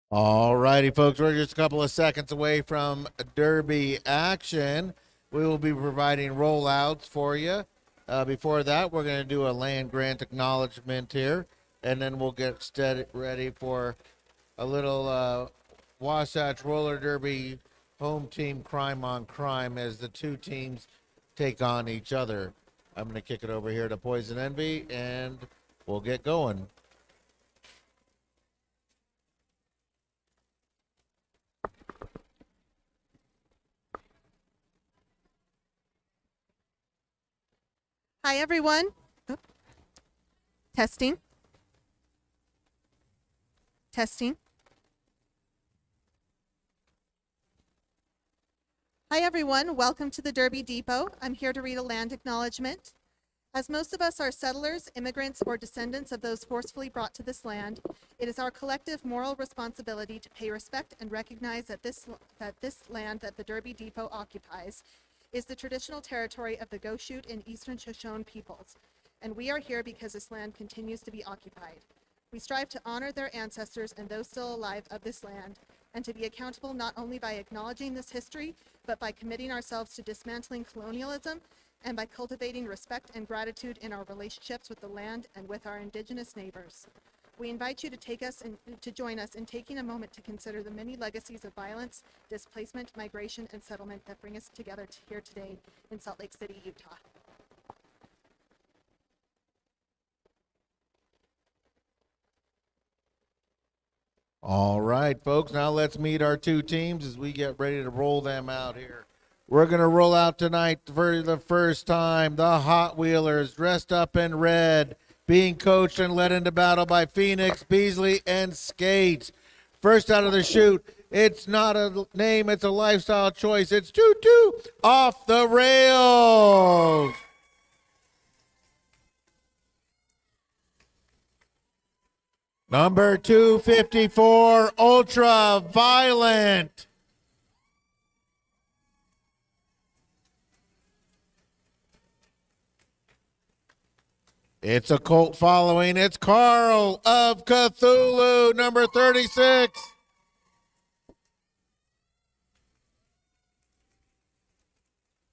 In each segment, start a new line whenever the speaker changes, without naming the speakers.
All righty, folks, we're just a couple of seconds away from Derby action. We will be providing rollouts for you. Before that, we're going to do a land grant acknowledgement here, and then we'll get ready for a little Wasatch Roller Derby home team crime on crime as the two teams take on each other. I'm going to kick it over here to Poison Envy, and we'll get going.
Hi, everyone. Oh. Testing. Testing. Hi, everyone. Welcome to the Derby Depot. I'm here to read a land acknowledgement. As most of us are settlers, immigrants, or descendants of those forcefully brought to this land, it is our collective moral responsibility to pay respect and recognize that this land that the Derby Depot occupies is the traditional territory of the Goshoot and Eastern Shoshone peoples, and we are here because this land continues to be occupied. We strive to honor their ancestors and those still alive of this land, and to be accountable not only by acknowledging this history, but by committing ourselves to dismantling colonialism and by cultivating respect and gratitude in our relationships with the land and with our indigenous neighbors. We invite you to join us in taking a moment to consider the many legacies of violence, displacement, migration, and settlement that bring us together here today in Salt Lake City, Utah.
All right, folks, now let's meet our two teams as we get ready to roll them out here. We're going to roll out tonight for the first time the Hot Wheelers, dressed up in red, being coached and led into battle by Phoenix, Beasley, and Skates. First out of the chute, it's not a name, it's a lifestyle choice. It's Tutu off the rails. Number 254, Ultra Violent. It's a cult following. It's Carl of Cthulhu, number 36.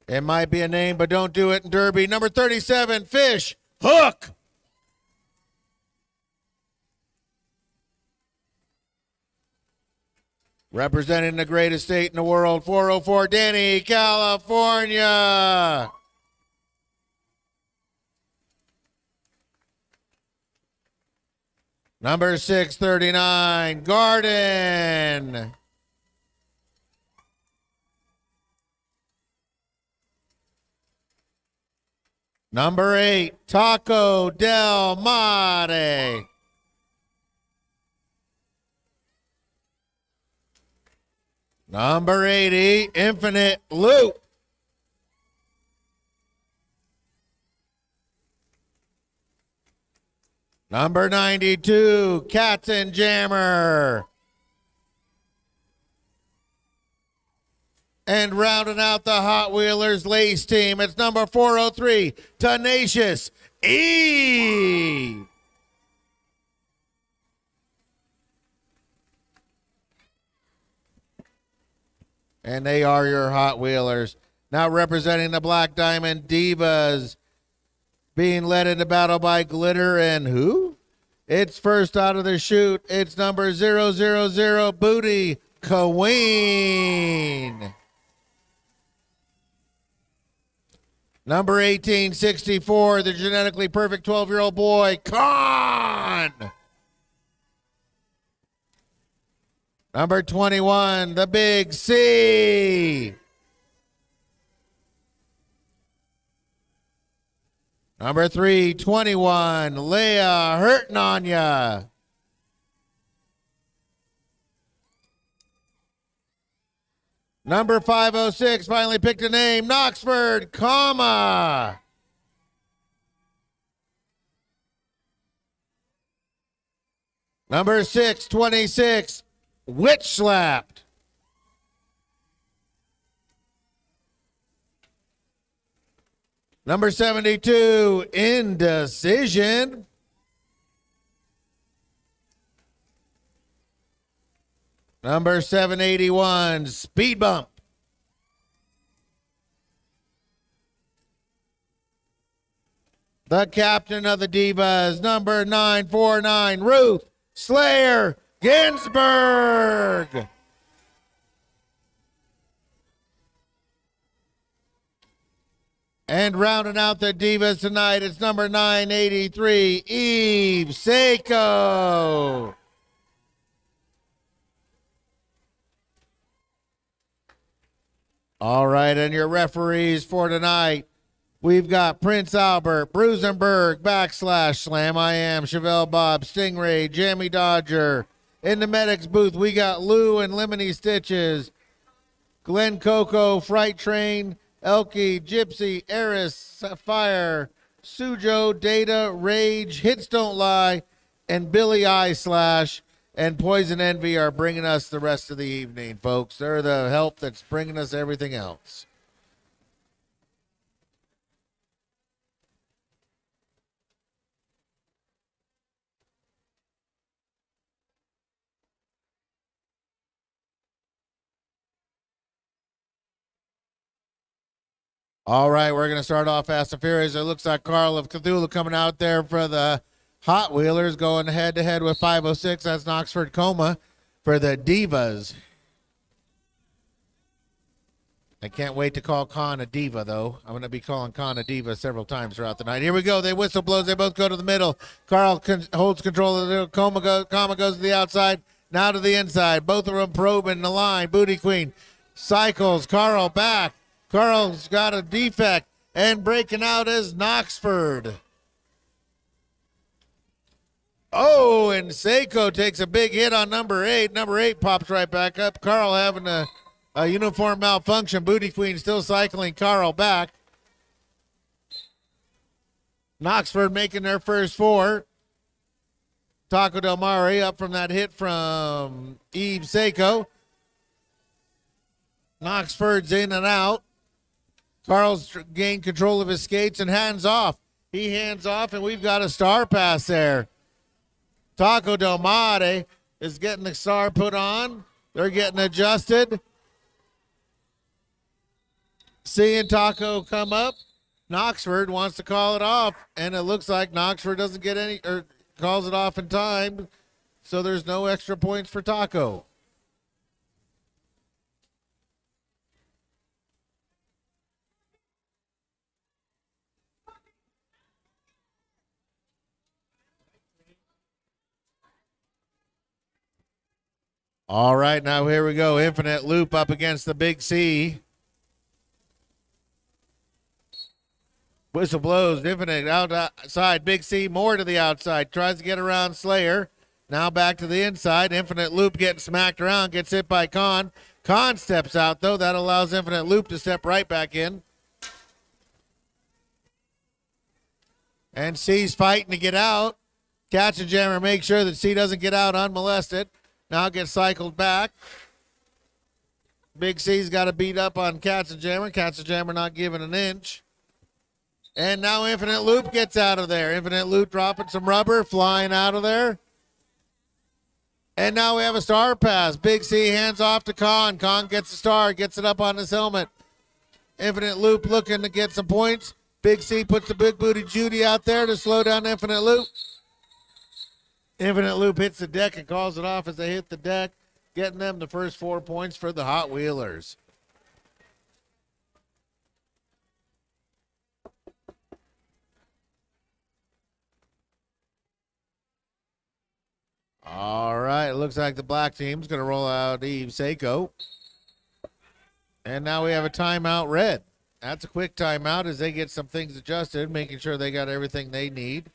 It might be a name, but don't do it in Derby. Number 37, Fish Hook. Representing the greatest state in the world, 404, Danny, California. Number 639, Garden. Number 8, Taco Del Mare. Number 80, Infinite Loop. Number 92, Katzenjammer. And rounding out the Hot Wheelers Lace team, it's number 403, Tenacious E. And they are your Hot Wheelers. Now representing the Black Diamond Divas, being led into battle by Glitter and who? It's first out of the chute. It's number 000, Booty Queen. Number 1864, the genetically perfect 12-year-old boy, Con. Number 21, the Big C. Number 321, Leia Hurtin' on ya. Number 506 finally picked a name, Knoxford, comma. Number 626, Witch Slapped. Number 72, Indecision. Number 781, Speed Bump. The captain of the Divas, number 949, Ruth Slayer Ginsburg. And rounding out the Divas tonight, it's number 983, Eve Seiko. All right, and your referees for tonight, we've got Prince Albert, Bruisenberg, Backslash, Slam I Am, Chevelle Bob, Stingray, Jamie Dodger. In the medics booth, we got Lou and Lemony Stitches, Glen Coco, Fright Train, Elkie, Gypsy, Eris, Sapphire, Sujo, Data, Rage, Hits Don't Lie, and Billy Eye Slash. And Poison Envy are bringing us the rest of the evening, folks. They're the help that's bringing us everything else. All right, we're going to start off Fast and Furious. It looks like Carl of Cthulhu coming out there for the Hot Wheelers, going head-to-head with 506. That's Knoxford Coma for the Divas. I can't wait to call Khan a diva, though. I'm going to be calling Khan a diva several times throughout the night. Here we go. They whistle blows. They both go to the middle. Carl holds control of the Coma goes to the outside, now to the inside. Both of them probing the line. Booty Queen cycles. Carl back. Carl's got a defect, and breaking out is Knoxford. Oh, and Seiko takes a big hit on number 8. Number 8 pops right back up. Carl having a uniform malfunction. Booty Queen still cycling Carl back. Knoxford making their first 4. Taco Del Mare up from that hit from Eve Seiko. Knoxford's in and out. Carl's gained control of his skates and hands off. He hands off, and we've got a star pass there. Taco Del Mare is getting the star put on. They're getting adjusted. Seeing Taco come up, Knoxford wants to call it off, and it looks like Knoxford doesn't get any, or calls it off in time, so there's no extra points for Taco. All right, now here we go. Infinite Loop up against the Big C. Whistle blows. Infinite outside. Big C more to the outside. Tries to get around Slayer. Now back to the inside. Infinite Loop getting smacked around. Gets hit by Khan. Khan steps out, though. That allows Infinite Loop to step right back in. And C's fighting to get out. Katzenjammer makes sure that C doesn't get out unmolested. Now gets cycled back. Big C's got to beat up on Katzenjammer. Katzenjammer not giving an inch. And now Infinite Loop gets out of there. Infinite Loop dropping some rubber, flying out of there. And now we have a star pass. Big C hands off to Khan. Khan gets the star, gets it up on his helmet. Infinite Loop looking to get some points. Big C puts the big booty Judy out there to slow down Infinite Loop. Infinite Loop hits the deck and calls it off as they hit the deck, getting them the first 4 points for the Hot Wheelers. All right, it looks like the black team's going to roll out Eve Seiko. And now we have a timeout red. That's a quick timeout as they get some things adjusted, making sure they got everything they need.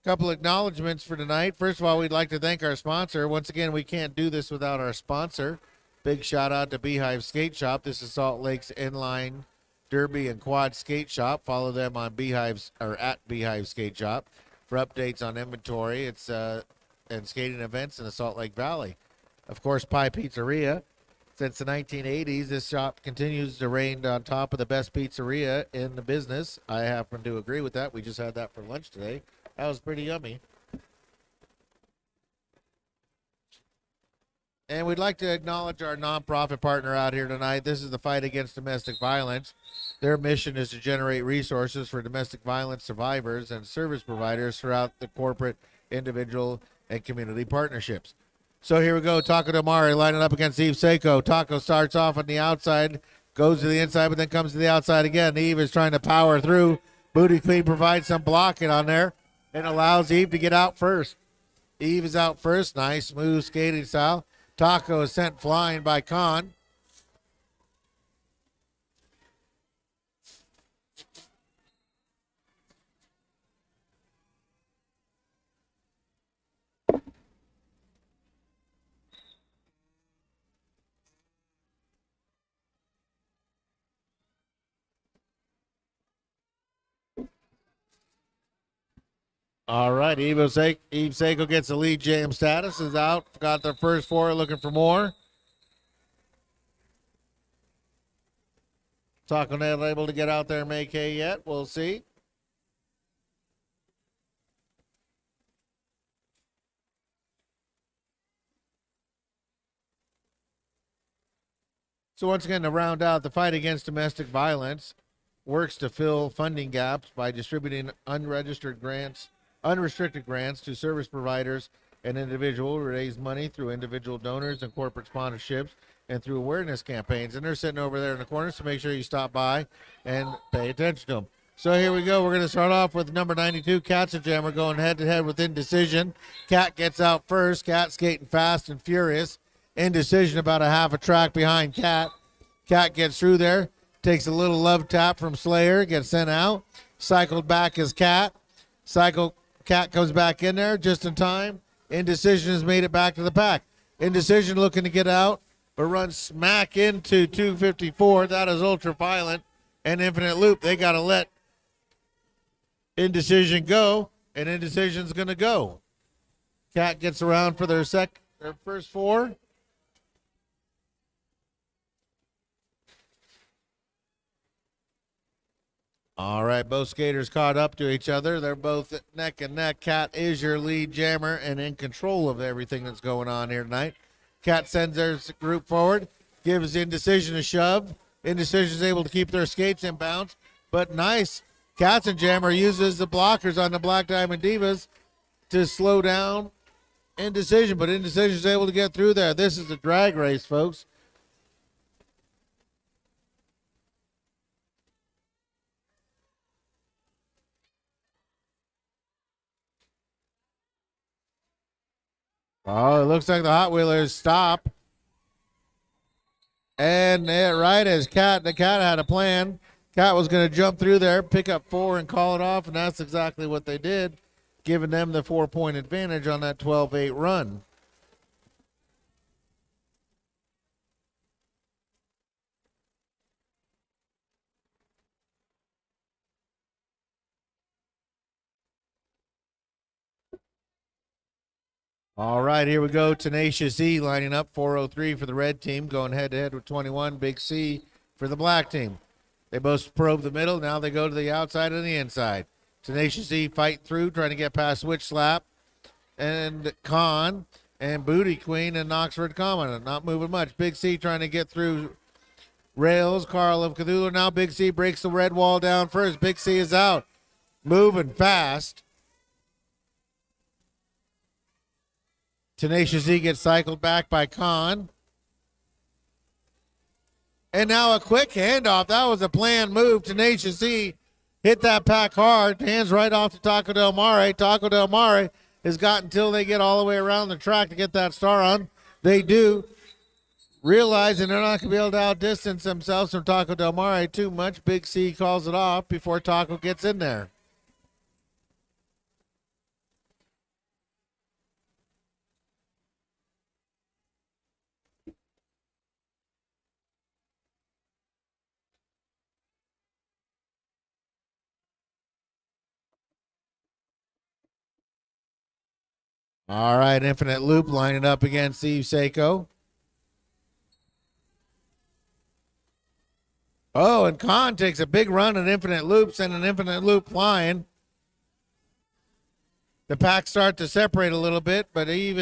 Couple acknowledgments for tonight. First of all, we'd like to thank our sponsor. Once again, we can't do this without our sponsor. Big shout out to Beehive Skate Shop. This is Salt Lake's inline derby and quad skate shop. Follow them on Beehive's or at Beehive Skate Shop for updates on inventory. It's and skating events in the Salt Lake Valley. Of course, Pie Pizzeria. Since the 1980s, this shop continues to reign on top of the best pizzeria in the business. I happen to agree with that. We just had that for lunch today. That was pretty yummy. And we'd like to acknowledge our nonprofit partner out here tonight. This is the Fight Against Domestic Violence. Their mission is to generate resources for domestic violence survivors and service providers throughout the corporate, individual, and community partnerships. So here we go. Taco Del Mare lining up against Eve Seiko. Taco starts off on the outside, goes to the inside, but then comes to the outside again. Eve is trying to power through. Booty Queen provides some blocking on there and allows Eve to get out first. Eve is out first. Nice, smooth skating style. Taco is sent flying by Khan. All right, Eve Seiko gets the lead jam status, is out. Got their first four, looking for more. Taco not able to get out there and make hay yet. We'll see. So once again, to round out the fight against domestic violence, works to fill funding gaps by distributing unrestricted grants to service providers and individuals, raise money through individual donors and corporate sponsorships, and through awareness campaigns. And they're sitting over there in the corner, so make sure you stop by and pay attention to them. So here we go. We're going to start off with number 92, Katzenjammer, going head-to-head with Indecision. Kat gets out first. Kat skating fast and furious. Indecision about a half a track behind Kat. Kat gets through there, takes a little love tap from Slayer, gets sent out. Cycled back is Kat. Kat comes back in there just in time. Indecision has made it back to the pack. Indecision looking to get out, but runs smack into 254. That is Ultraviolet and Infinite Loop. They got to let Indecision go, and Indecision's going to go. Kat gets around for their first four. All right, both skaters caught up to each other. They're both neck and neck. Kat is your lead jammer and in control of everything that's going on here tonight. Kat sends their group forward, gives Indecision a shove. Indecision is able to keep their skates in bounds, but nice. Katzenjammer uses the blockers on the Black Diamond Divas to slow down Indecision, but Indecision is able to get through there. This is a drag race, folks. Oh, it looks like the Hot Wheelers stop. And right as the Cat had a plan. Cat was going to jump through there, pick up four, and call it off, and that's exactly what they did, giving them the 4-point advantage on that 12-8 run. All right, here we go. Tenacious E lining up 403 for the red team, going head-to-head with 21. Big C for the black team. They both probe the middle. Now they go to the outside and the inside. Tenacious E fight through, trying to get past Switch Slap and Khan and Booty Queen and Knoxford Common. Not moving much. Big C trying to get through Rails. Carl of Cthulhu. Now Big C breaks the red wall down first. Big C is out. Moving fast. Tenacious E gets cycled back by Khan. And now a quick handoff. That was a planned move. Tenacious E hit that pack hard. Hands right off to Taco Del Mare. Taco Del Mare has got until they get all the way around the track to get that star on. They do. Realizing they're not going to be able to outdistance themselves from Taco Del Mare too much, Big C calls it off before Taco gets in there. All right, Infinite Loop lining up against Eve Seiko. Oh, and Khan takes a big run at Infinite Loop, sending Infinite Loop flying. The packs start to separate a little bit, but Eve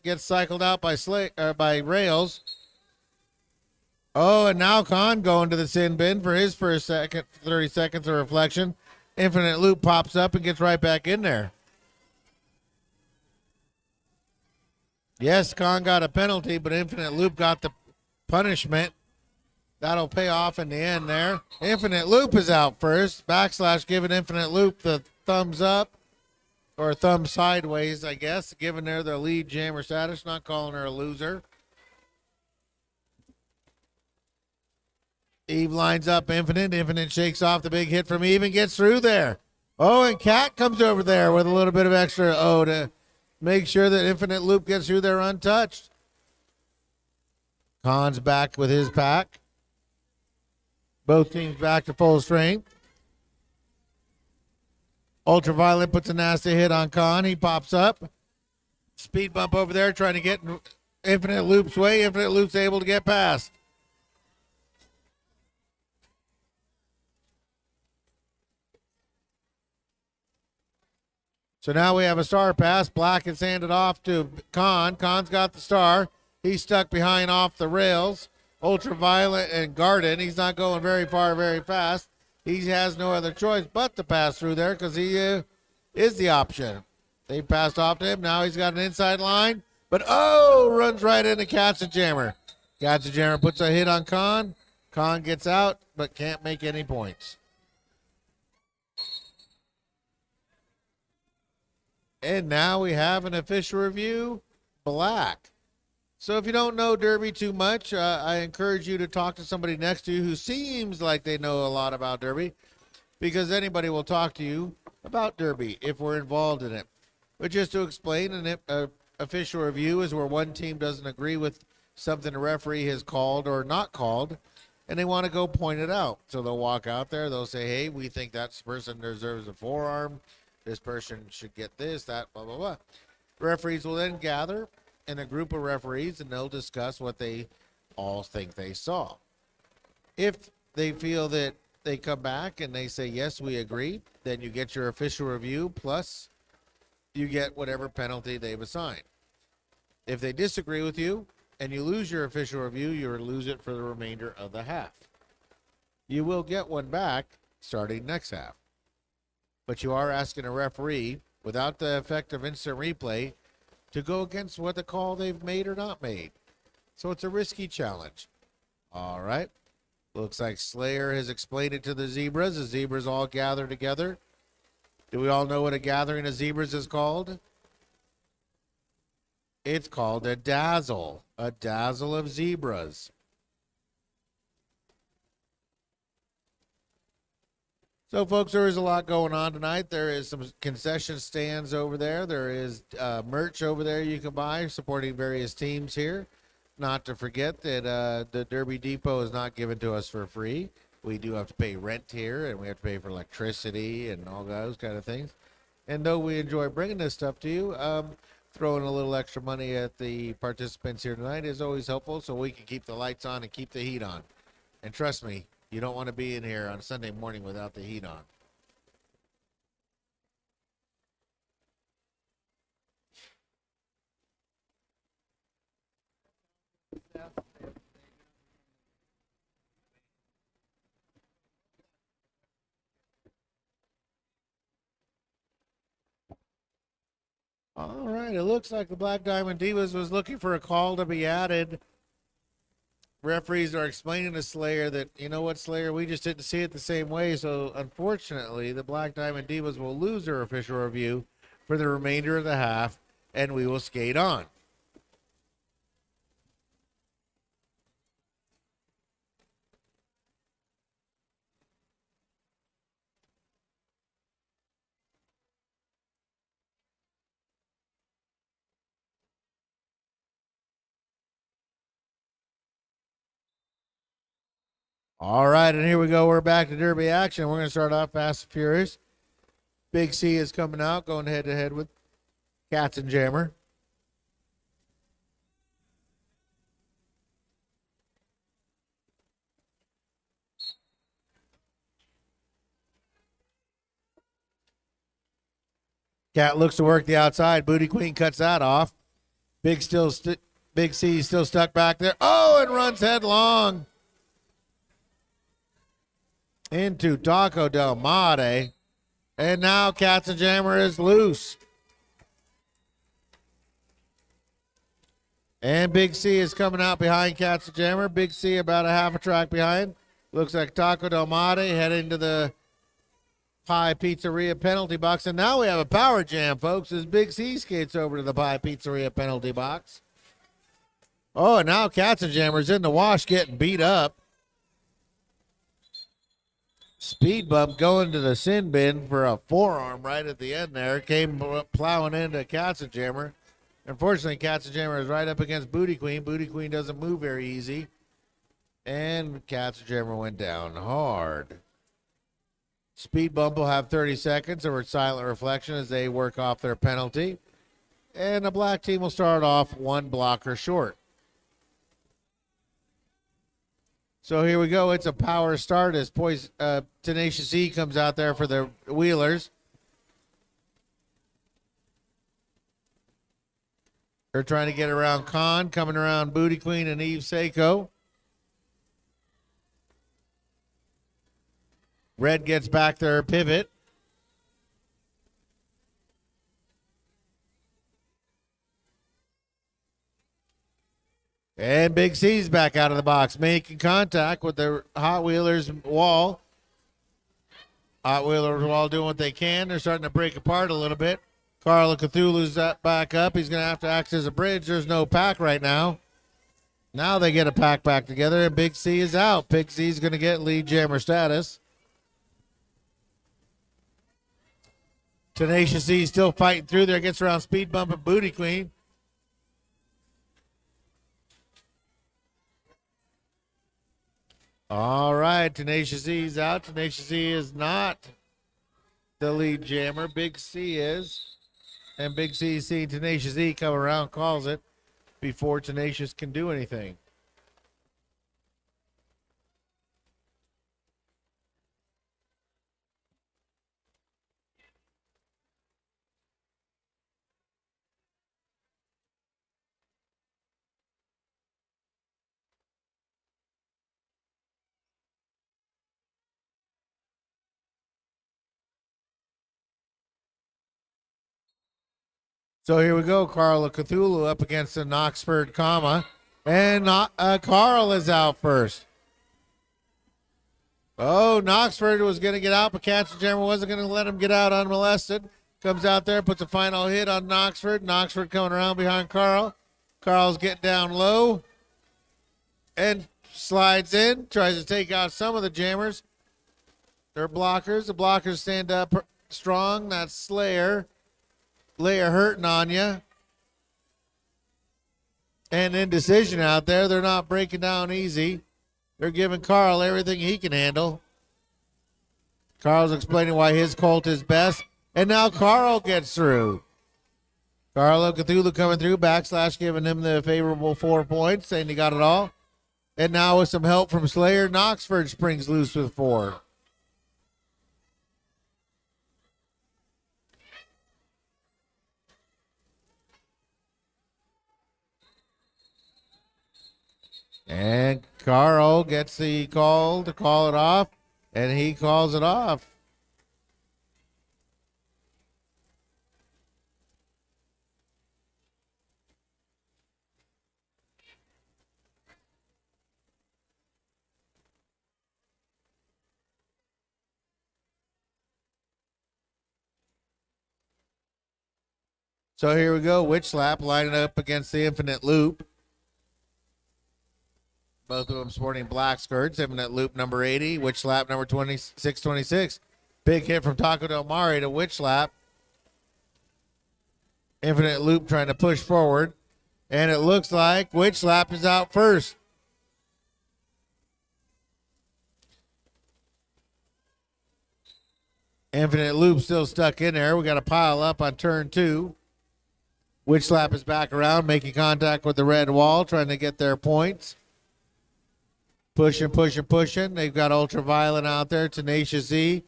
gets cycled out by Rails. Oh, and now Khan going to the sin bin for his first 30 seconds of reflection. Infinite Loop pops up and gets right back in there. Yes, Khan got a penalty, but Infinite Loop got the punishment. That'll pay off in the end there. Infinite Loop is out first. Backslash giving Infinite Loop the thumbs up, or thumb sideways, I guess, giving her the lead jammer status, not calling her a loser. Eve lines up Infinite. Infinite shakes off the big hit from Eve and gets through there. Oh, and Cat comes over there with a little bit of extra O to make sure that Infinite Loop gets through there untouched. Khan's back with his pack. Both teams back to full strength. Ultraviolet puts a nasty hit on Khan. He pops up. Speed bump over there trying to get Infinite Loop's way. Infinite Loop's able to get past. So now we have a star pass. Black is handed off to Khan. Khan's got the star. He's stuck behind off the rails. Ultraviolet and Garden. He's not going very far, very fast. He has no other choice but to pass through there because he is the option. They passed off to him. Now he's got an inside line. But, runs right into Katzenjammer. Katzenjammer puts a hit on Khan. Khan gets out but can't make any points. And now we have an official review, Black. So if you don't know Derby too much, I encourage you to talk to somebody next to you who seems like they know a lot about Derby, because anybody will talk to you about Derby if we're involved in it. But just to explain, an official review is where one team doesn't agree with something a referee has called or not called, and they want to go point it out. So they'll walk out there, they'll say, hey, we think that person deserves a forearm. This person should get this, that, blah, blah, blah. Referees will then gather in a group of referees, and they'll discuss what they all think they saw. If they feel that they come back and they say, yes, we agree, then you get your official review, plus you get whatever penalty they've assigned. If they disagree with you and you lose your official review, you lose it for the remainder of the half. You will get one back starting next half. But you are asking a referee, without the effect of instant replay, to go against what the call they've made or not made. So it's a risky challenge. All right. Looks like Slayer has explained it to the zebras. The zebras all gather together. Do we all know what a gathering of zebras is called? It's called a dazzle of zebras. So, folks, there is a lot going on tonight. There is some concession stands over there. There is merch over there you can buy supporting various teams here. Not to forget that the Derby Depot is not given to us for free. We do have to pay rent here, and we have to pay for electricity and all those kind of things. And though we enjoy bringing this stuff to you, throwing a little extra money at the participants here tonight is always helpful so we can keep the lights on and keep the heat on. And trust me, you don't want to be in here on Sunday morning without the heat on. All right, it looks like the Black Diamond Divas was looking for a call to be added. Referees are explaining to Slayer that, you know what, Slayer, we just didn't see it the same way. So, unfortunately, the Black Diamond Divas will lose their official review for the remainder of the half, and we will skate on. All right, and here we go. We're back to Derby action. We're going to start off fast and furious. Big C is coming out, going head-to-head with Katzenjammer. Cat looks to work the outside. Booty Queen cuts that off. Big C still stuck back there. Oh, and runs headlong into Taco Del Mate. And now Katzenjammer is loose. And Big C is coming out behind Katzenjammer. Big C about a half a track behind. Looks like Taco Del Mate heading to the Pie Pizzeria penalty box. And now we have a power jam, folks, as Big C skates over to the Pie Pizzeria penalty box. Oh, and now Katzenjammer's in the wash getting beat up. Speed bump going to the sin bin for a forearm right at the end there. Came plowing into Katzenjammer. Unfortunately, Katzenjammer is right up against Booty Queen. Booty Queen doesn't move very easy. And Katzenjammer went down hard. Speed bump will have 30 seconds of silent reflection as they work off their penalty. And the black team will start off one blocker short. So here we go. It's a power start as Tenacious E comes out there for the Wheelers. They're trying to get around Khan, coming around Booty Queen and Eve Seiko. Red gets back their pivot. And Big C's back out of the box, making contact with the Hot Wheelers wall. Hot Wheelers wall doing what they can. They're starting to break apart a little bit. Carla Cthulhu's back up. He's going to have to act as a bridge. There's no pack right now. Now they get a pack back together, and Big C is out. Big C's going to get lead jammer status. Tenacious E still fighting through there. Gets around Speed Bump and Booty Queen. All right, Tenacious E's out. Tenacious E is not the lead jammer. Big C is. And Big C seeing Tenacious E come around, calls it before Tenacious can do anything. So here we go. Carla Cthulhu up against the Knoxford comma. And Carl is out first. Oh, Knoxford was going to get out, but Katzenjammer wasn't going to let him get out unmolested. Comes out there, puts a final hit on Knoxford. Knoxford coming around behind Carl. Carl's getting down low and slides in. Tries to take out some of the jammers. They're blockers. The blockers stand up strong. That's Slayer. Slayer hurting on you. And indecision out there. They're not breaking down easy. They're giving Carl everything he can handle. Carl's explaining why his Colt is best. And now Carl gets through. Carlo Cthulhu coming through. Backslash giving him the favorable 4 points, saying he got it all. And now with some help from Slayer, Knoxford springs loose with 4. And Carl gets the call to call it off, and he calls it off. So here we go. Witch Slap lining up against the Infinite Loop. Both of them sporting black skirts. Infinite Loop number 80. Witch Slap number 2626. Big hit from Taco Del Mare to Witch Slap. Infinite Loop trying to push forward. And it looks like Witch Slap is out first. Infinite Loop still stuck in there. We got a pile up on turn 2. Witch Slap is back around, making contact with the red wall, trying to get their points. Pushing, pushing, pushing. They've got Ultraviolet out there, Tenacious E,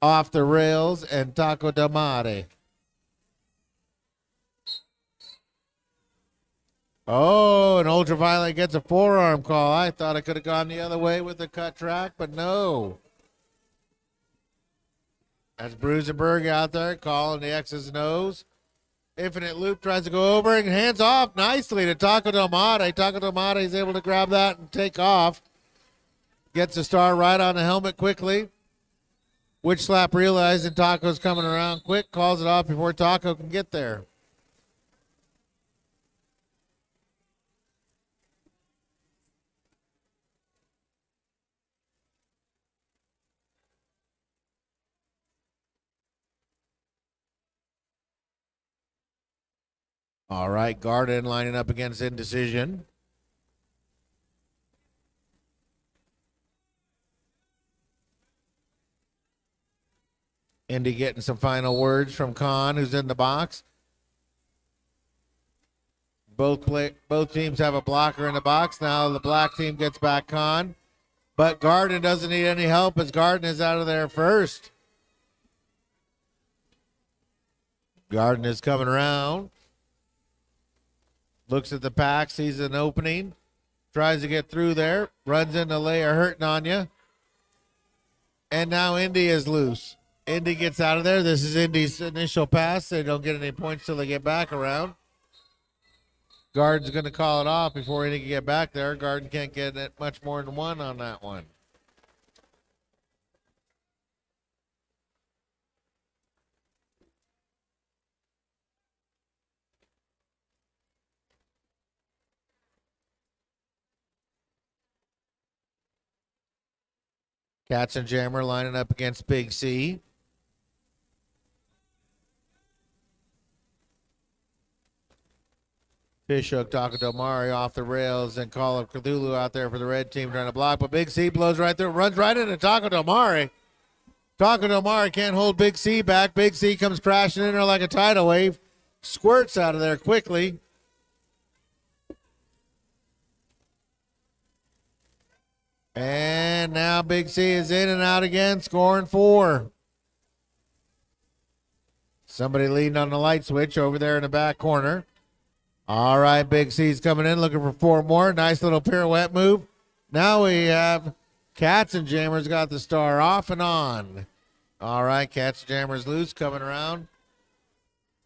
Off the Rails, and Taco Del Mare. Oh, and Ultraviolet gets a forearm call. I thought it could have gone the other way with the cut track, but no. That's Bruisenberg out there calling the X's and O's. Infinite Loop tries to go over and hands off nicely to Taco Del Mate. Taco Del Mate is able to grab that and take off. Gets the star right on the helmet quickly. Witch Slap realizing Taco's coming around quick, calls it off before Taco can get there. All right, Garden lining up against Indecision. Indy getting some final words from Khan, who's in the box. Both teams have a blocker in the box. Now the black team gets back Khan. But Garden doesn't need any help as Garden is out of there first. Garden is coming around. Looks at the pack, sees an opening. Tries to get through there. Runs into Leia hurting on you. And now Indy is loose. Indy gets out of there. This is Indy's initial pass. They don't get any points till they get back around. Garden's going to call it off before Indy can get back there. Garden can't get it much more than one on that one. Katzenjammer lining up against Big C. Fishhook, Taco Del Mare off the rails, and Call of Cthulhu out there for the red team trying to block. But Big C blows right through, runs right into Taco Del Mare. Taco Del Mare can't hold Big C back. Big C comes crashing in there like a tidal wave. Squirts out of there quickly. And now Big C is in and out again, scoring 4. Somebody leaning on the light switch over there in the back corner. All right, Big C's coming in, looking for 4 more. Nice little pirouette move. Now we have Katzenjammer's got the star off and on. All right, Katzenjammer's loose, coming around.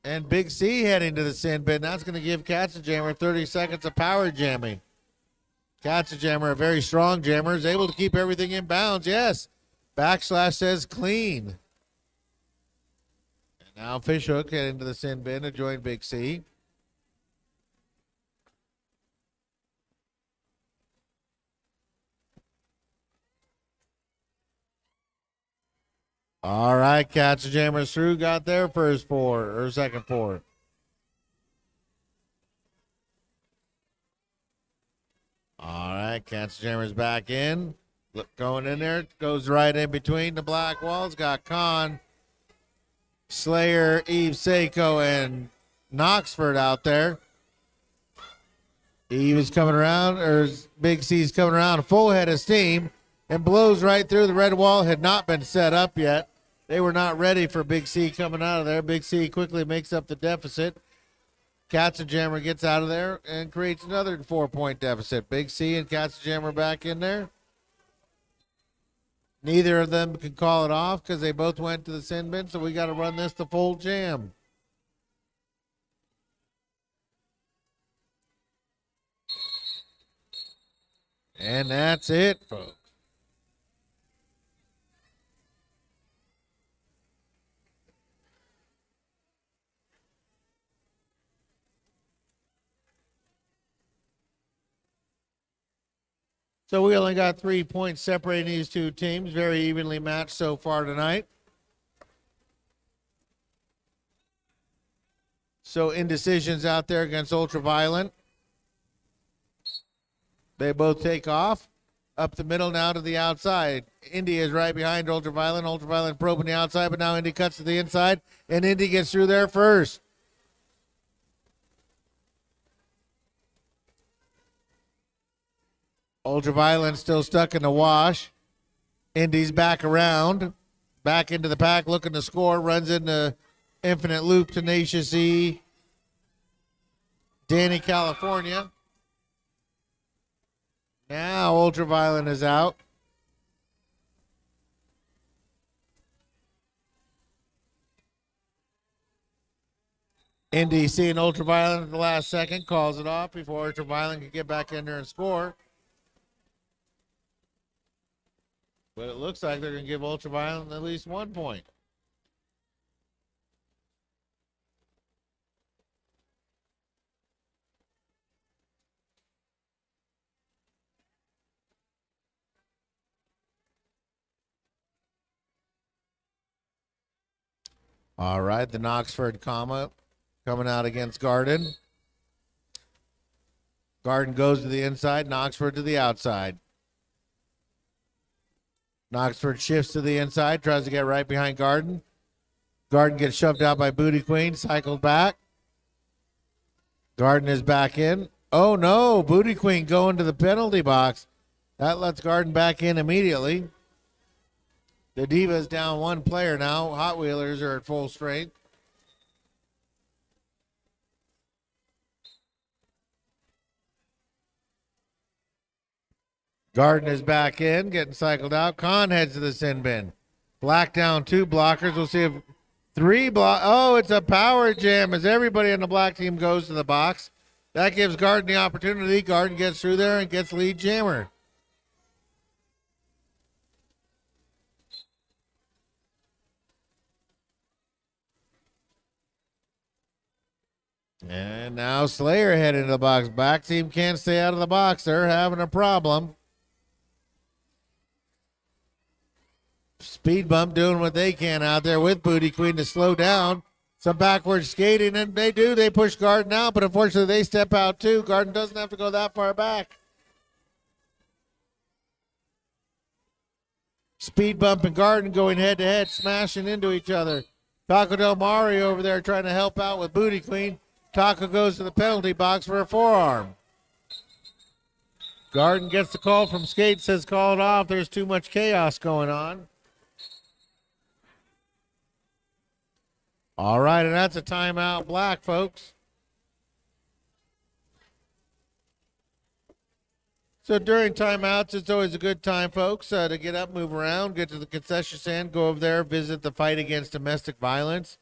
And Big C heading to the sin bin. That's going to give Katzenjammer 30 seconds of power jamming. Katzenjammer, a very strong jammer, is able to keep everything in bounds. Yes. Backslash says clean. And now Fishhook heading to the sin bin to join Big C. All right, Katzenjammer's through, got their first 4, or second 4. All right, Katzenjammer's back in. Look, going in there, goes right in between the black walls. Got Khan, Slayer, Eve Seiko, and Knoxford out there. Eve is coming around, or Big C's coming around, full head of steam, and blows right through. The red wall had not been set up yet. They were not ready for Big C coming out of there. Big C quickly makes up the deficit. Katzenjammer gets out of there and creates another 4-point deficit. Big C and Katzenjammer back in there. Neither of them can call it off because they both went to the sin bin, so we got to run this to full jam. And that's it, folks. So we only got 3 points separating these two teams. Very evenly matched so far tonight. So Indecision's out there against Ultraviolent. They both take off. Up the middle now to the outside. Indy is right behind Ultraviolent. Ultraviolent probing the outside, but now Indy cuts to the inside, and Indy gets through there first. Ultraviolent still stuck in the wash. Indy's back around. Back into the pack, looking to score. Runs into Infinite Loop, Tenacious E. Danny, California. Now Ultraviolet is out. NDC and Ultraviolet at the last second calls it off before Ultraviolet can get back in there and score. But it looks like they're going to give Ultraviolet at least 1 point. All right, the Knoxford comma coming out against Garden. Garden goes to the inside, Knoxford to the outside. Knoxford shifts to the inside, tries to get right behind Garden. Garden gets shoved out by Booty Queen, cycled back. Garden is back in. Oh no, Booty Queen going to the penalty box. That lets Garden back in immediately. The Divas down one player now. Hot Wheelers are at full strength. Garden is back in, getting cycled out. Khan heads to the sin bin. Black down 2 blockers. We'll see if 3 block. Oh, it's a power jam as everybody on the black team goes to the box. That gives Garden the opportunity. Garden gets through there and gets lead jammer. And now Slayer heading to the box. Back team can't stay out of the box. They're having a problem. Speed bump doing what they can out there with Booty Queen to slow down. Some backwards skating, and they do. They push Garden out, but unfortunately they step out too. Garden doesn't have to go that far back. Speed bump and Garden going head to head, smashing into each other. Taco Del Mario over there trying to help out with Booty Queen. Taco goes to the penalty box for a forearm. Garden gets the call from Skate, says call it off. There's too much chaos going on. All right, and that's a timeout black, folks. So during timeouts, it's always a good time, folks, to get up, move around, get to the concession stand, go over there, visit the fight against domestic violence,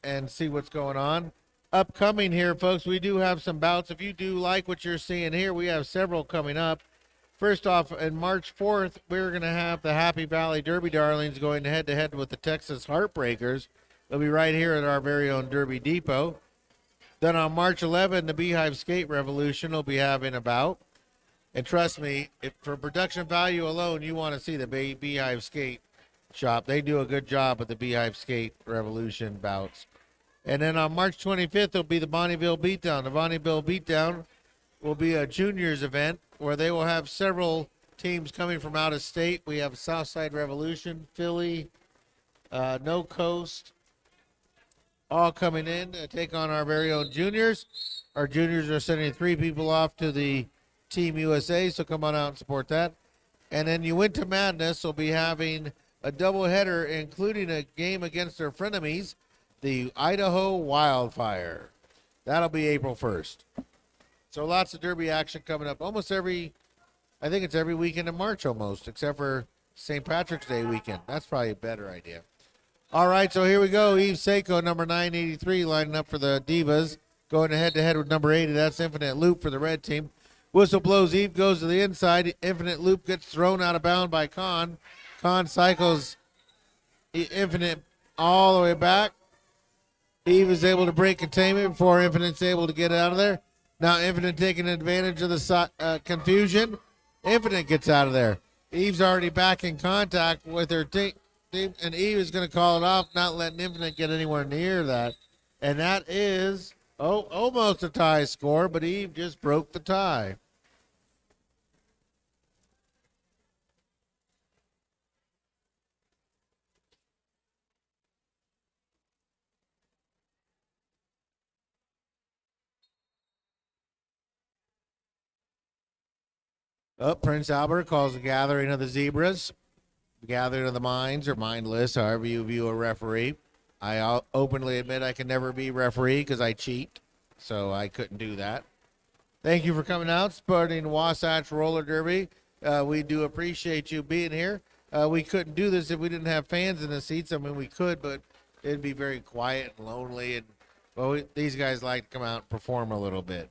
and see what's going on. Upcoming here, folks, we do have some bouts. If you do like what you're seeing here, we have several coming up. First off, on March 4th, we're going to have the Happy Valley Derby Darlings going head-to-head with the Texas Heartbreakers. They'll be right here at our very own Derby Depot. Then on March 11th, the Beehive Skate Revolution will be having a bout. And trust me, if for production value alone, you want to see the Beehive Skate Shop. They do a good job with the Beehive Skate Revolution bouts. And then on March 25th, there'll be the Bonneville Beatdown. The Bonneville Beatdown will be a juniors event where they will have several teams coming from out of state. We have Southside Revolution, Philly, No Coast, all coming in to take on our very own juniors. Our juniors are sending 3 people off to the Team USA, so come on out and support that. And then Uinta Madness will be having a doubleheader, including a game against their frenemies, the Idaho Wildfire. That'll be April 1st. So lots of Derby action coming up. I think it's every weekend in March almost, except for St. Patrick's Day weekend. That's probably a better idea. All right, so here we go. Eve Seiko, number 983, lining up for the Divas. Going head-to-head with number 80. That's Infinite Loop for the red team. Whistle blows. Eve goes to the inside. Infinite Loop gets thrown out of bounds by Khan. Khan cycles Infinite all the way back. Eve is able to break containment before Infinite's able to get out of there. Now Infinite taking advantage of the confusion. Infinite gets out of there. Eve's already back in contact with her team, and Eve is going to call it off, not letting Infinite get anywhere near that. And that is, almost a tie score, but Eve just broke the tie. Prince Albert calls the gathering of the zebras, gathering of the minds or mindless, however you view a referee. I openly admit I can never be referee because I cheat. so I couldn't do that. Thank you for coming out, supporting Wasatch Roller Derby. We do appreciate you being here. We couldn't do this if we didn't have fans in the seats. I mean, we could, but it'd be very quiet and lonely. And well, these guys like to come out and perform a little bit.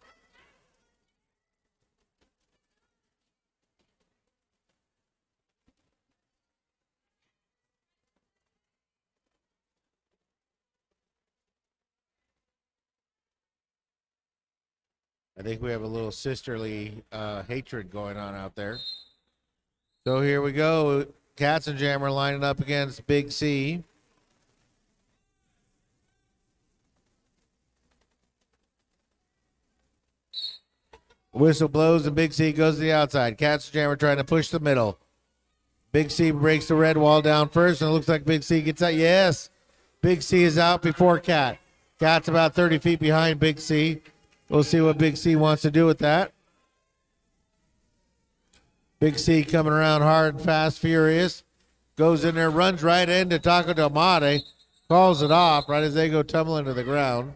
I think we have a little sisterly hatred going on out there. So here we go. Katzenjammer lining up against Big C. Whistle blows and Big C goes to the outside. Katzenjammer trying to push the middle. Big C breaks the red wall down first, and it looks like Big C gets out. Yes, Big C is out before Cat. Cat's about 30 feet behind Big C. We'll see what Big C wants to do with that. Big C coming around hard and fast, furious. Goes in there, runs right into Taco Del Mate. Calls it off right as they go tumbling to the ground.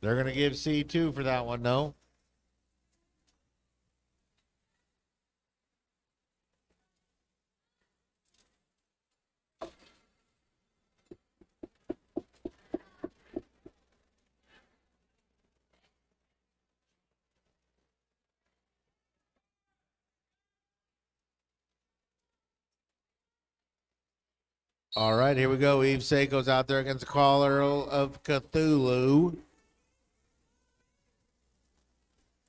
They're going to give C2 for that one, though. All right, here we go. Eve Seiko's out there against the Caller of Cthulhu.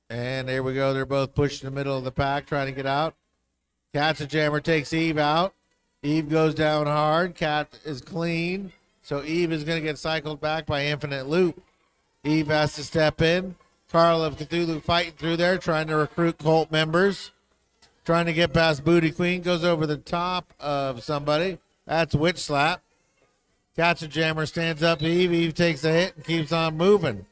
And there we go. They're both pushing the middle of the pack, trying to get out. Katzenjammer takes Eve out. Eve goes down hard. Cat is clean. So Eve is going to get cycled back by Infinite Loop. Eve has to step in. Carl of Cthulhu fighting through there, trying to recruit cult members. Trying to get past Booty Queen. Goes over the top of somebody. That's Witch Slap. Katzenjammer stands up to Eve. Eve takes a hit and keeps on moving.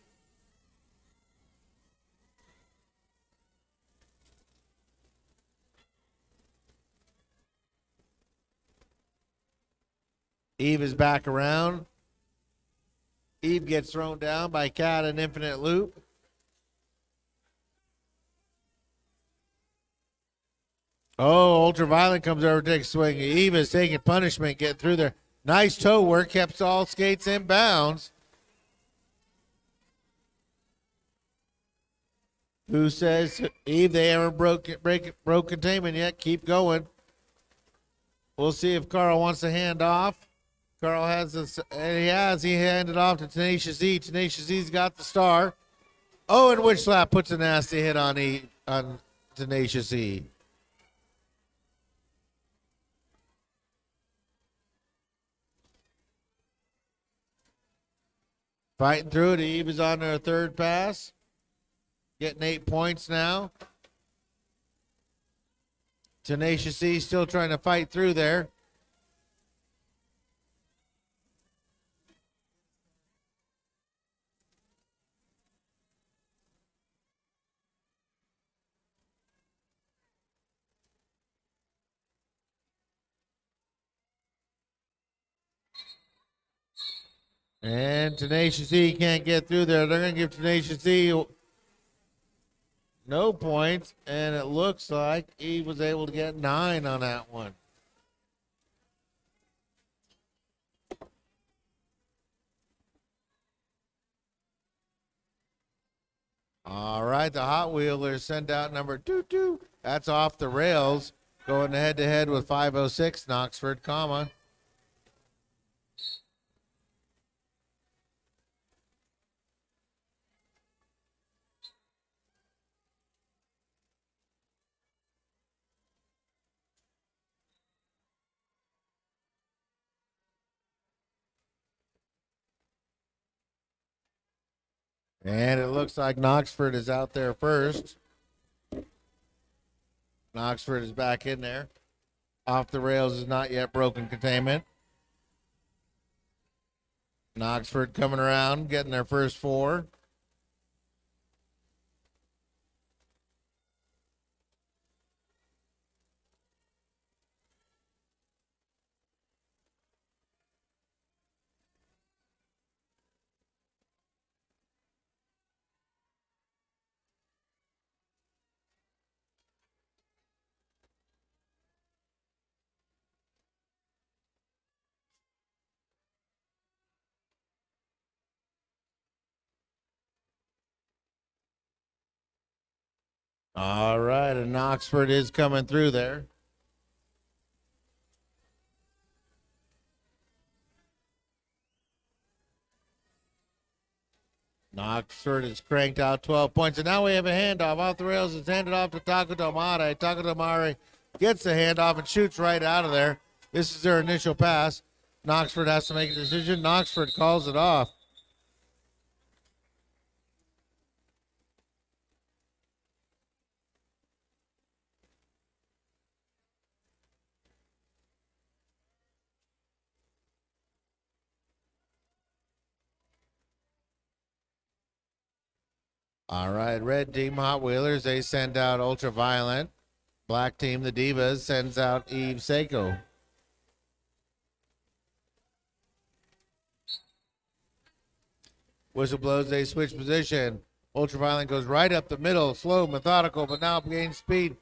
Eve is back around. Eve gets thrown down by Cat and Infinite Loop. Oh, Ultraviolet comes over, takes a swing. Eve is taking punishment, getting through there. Nice toe work, kept all skates in bounds. Who says, Eve, they haven't broke containment yet. Keep going. We'll see if Carl wants to hand off. Carl has this, and he has. He handed off to Tenacious E. Tenacious E's got the star. Oh, and Witch Slap puts a nasty hit on Tenacious E. Fighting through it. Eve is on her third pass. Getting 8 points now. Tenacious E still trying to fight through there. And Tenacious E can't get through there. They're going to give Tenacious E no points, and it looks like he was able to get 9 on that one. All right, the Hot Wheelers send out number 22. That's off the rails, going head-to-head with 506 Knoxford, comma. And it looks like Knoxford is out there first. Knoxford is back in there. Off the rails is not yet broken containment. Knoxford coming around, getting their first 4. All right, and Oxford is coming through there. Oxford has cranked out 12 points, and now we have a handoff off the rails. It's handed off to Taco Tomare. Taco Tomare gets the handoff and shoots right out of there. This is their initial pass. Knoxford has to make a decision. Knoxford calls it off. All right, red team Hot Wheelers, they send out Ultraviolet. Black team, the Divas, sends out Eve Seiko. Whistle blows, they switch position. Ultraviolet goes right up the middle, slow, methodical, but now gains speed.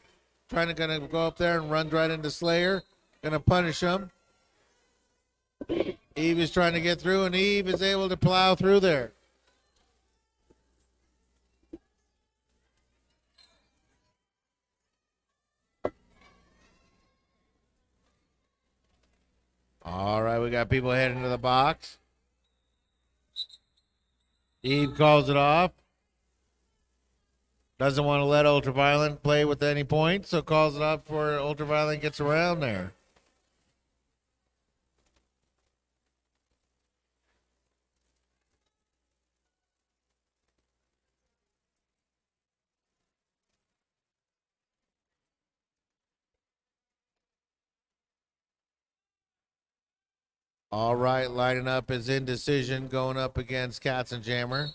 Gonna go up there and runs right into Slayer. Gonna punish him. Eve is trying to get through, and Eve is able to plow through there. All right, we got people heading to the box. Eve calls it off. Doesn't want to let Ultraviolet play with any points, so calls it off before Ultraviolet gets around there. All right, lining up is Indecision going up against Katzenjammer.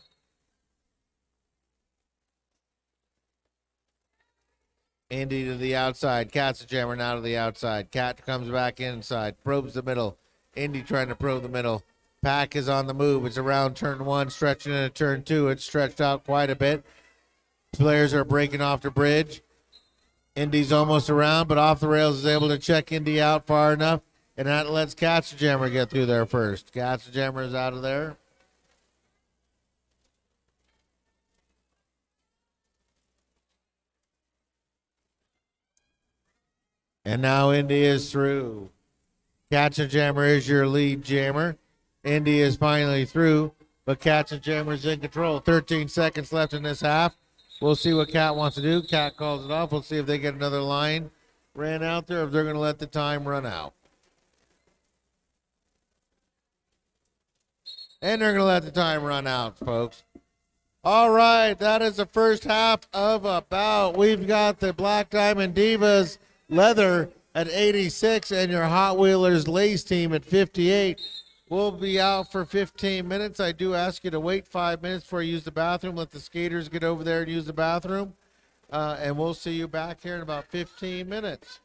Indy to the outside. Katzenjammer now to the outside. Cat comes back inside. Probes the middle. Indy trying to probe the middle. Pack is on the move. It's around turn one, stretching into turn two. It's stretched out quite a bit. Players are breaking off the bridge. Indy's almost around, but off the rails is able to check Indy out far enough, and that lets Katzenjammer get through there first. Katzenjammer is out of there. And now Indy is through. Katzenjammer is your lead jammer. Indy is finally through, but Katzenjammer is in control. 13 seconds left in this half. We'll see what Cat wants to do. Cat calls it off. We'll see if they get another line ran out there, or if they're going to let the time run out. And they're going to let the time run out, folks. All right, that is the first half of a bout. We've got the Black Diamond Divas leather at 86 and your Hot Wheelers lace team at 58. We'll be out for 15 minutes. I do ask you to wait 5 minutes before you use the bathroom. Let the skaters get over there and use the bathroom. And we'll see you back here in about 15 minutes.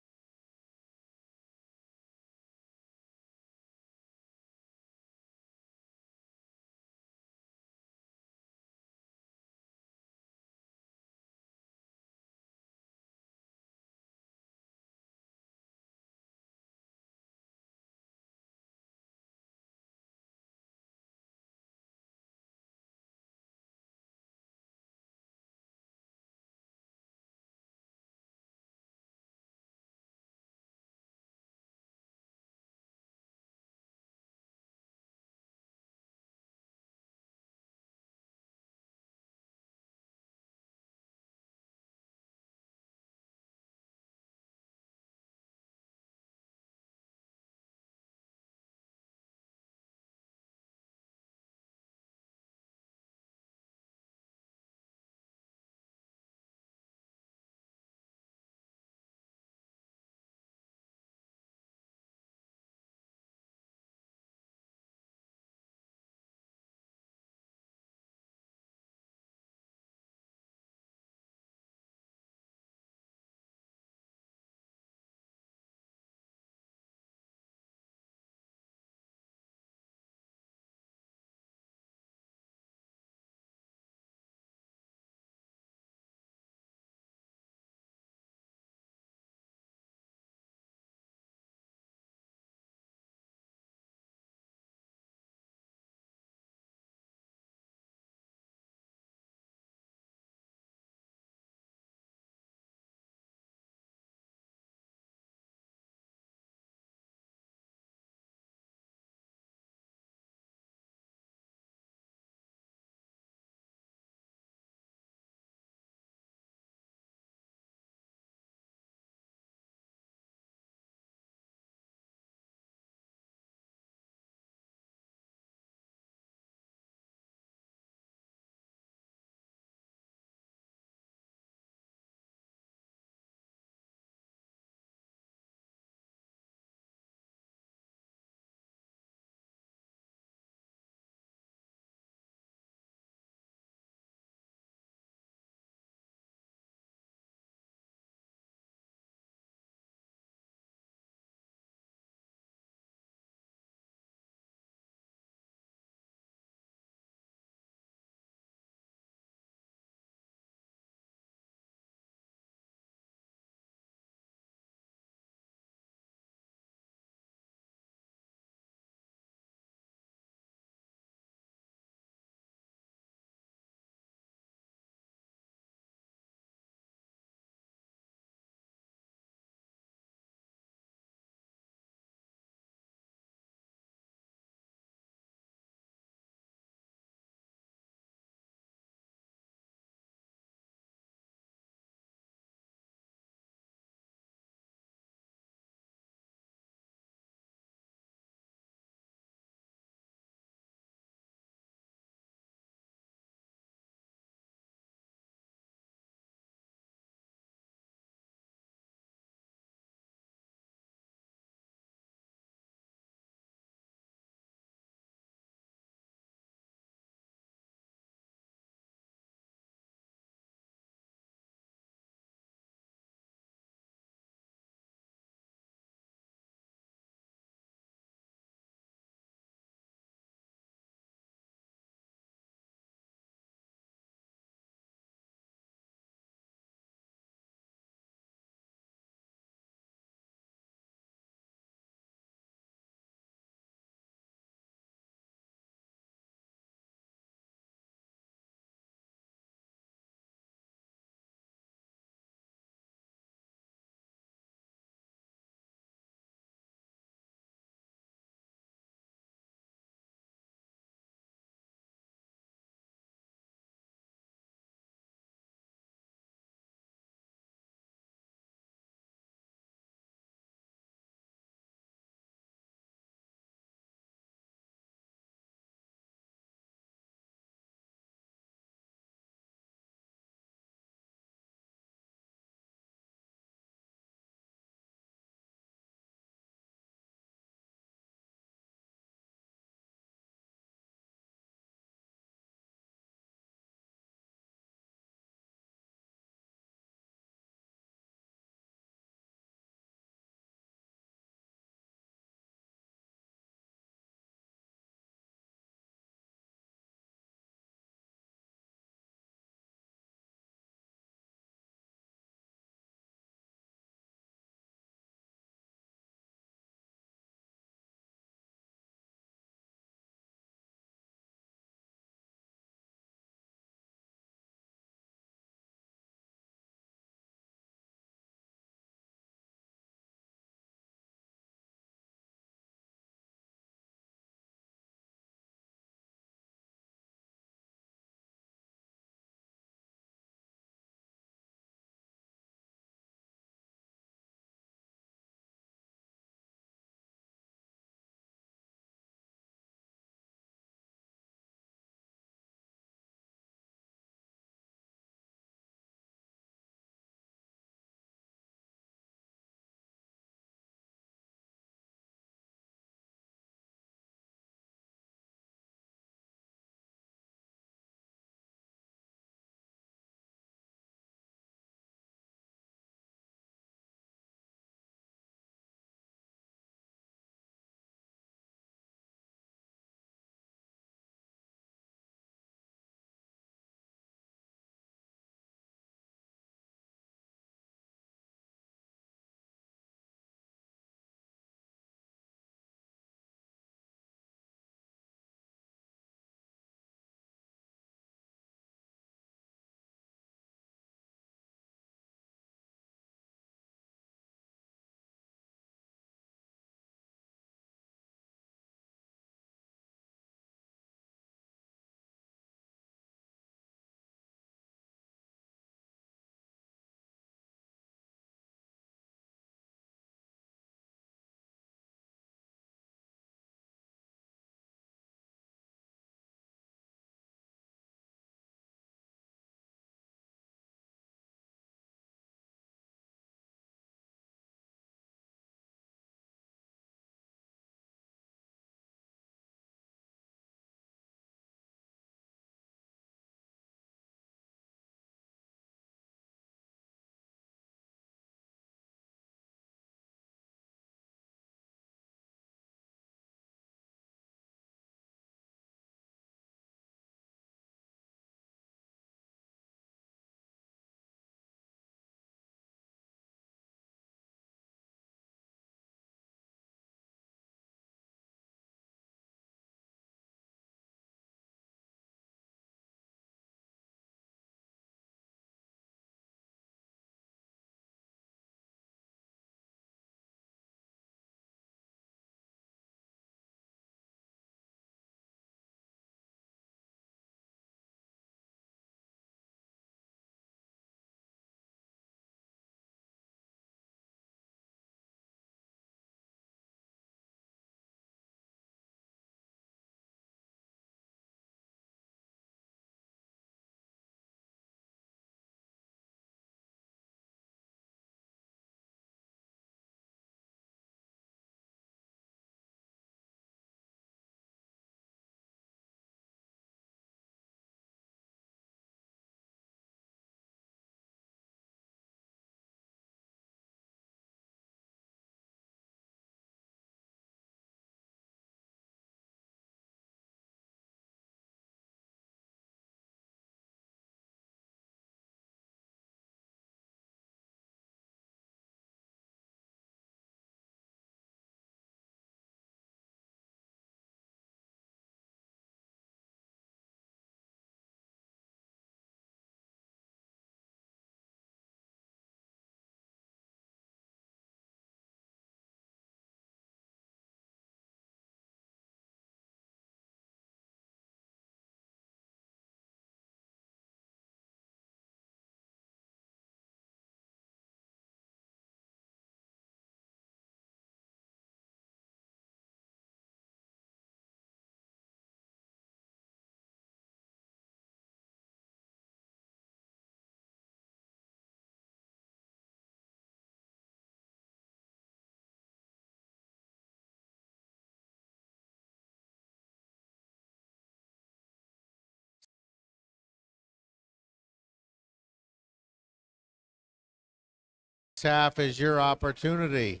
Half is your opportunity.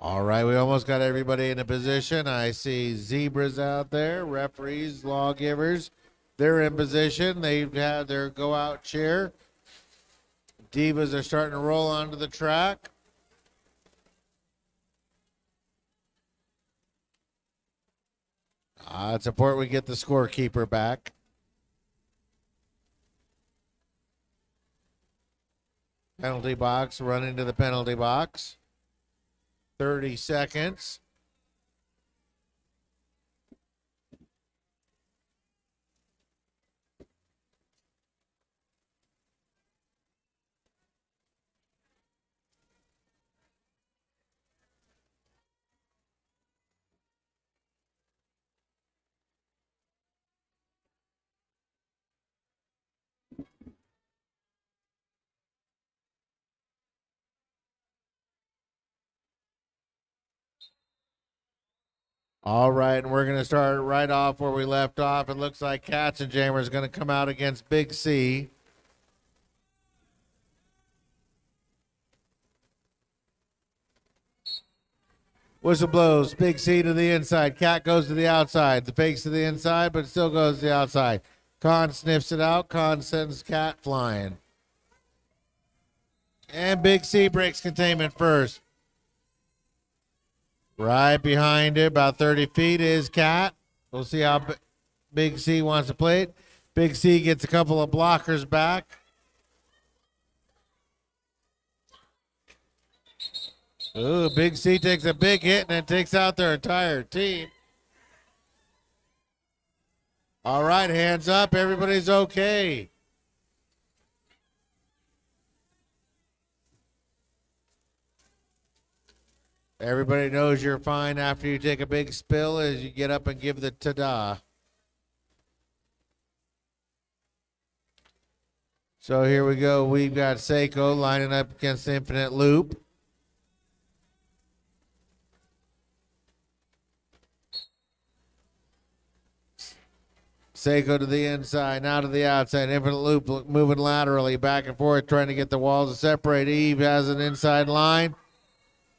All right, we almost got everybody in a position. I see zebras out there, referees, lawgivers. They're in position. They've had their go out cheer. Divas are starting to roll onto the track. It's important we get the scorekeeper back. Penalty box, run into the penalty box. 30 seconds. All right, and we're going to start right off where we left off. It looks like Katzenjammer is going to come out against Big C. Whistle blows. Big C to the inside. Cat goes to the outside. The fakes to the inside, but still goes to the outside. Con sniffs it out. Con sends Cat flying. And Big C breaks containment first. Right behind it, about 30 feet, is Cat. We'll see how Big C wants to play it. Big C gets a couple of blockers back. Ooh, Big C takes a big hit and then takes out their entire team. All right, hands up. Everybody's okay. Everybody knows you're fine after you take a big spill as you get up and give the ta-da. So here we go. We've got Seiko lining up against Infinite Loop. Seiko to the inside, now to the outside. Infinite Loop moving laterally back and forth, trying to get the walls to separate. Eve has an inside line.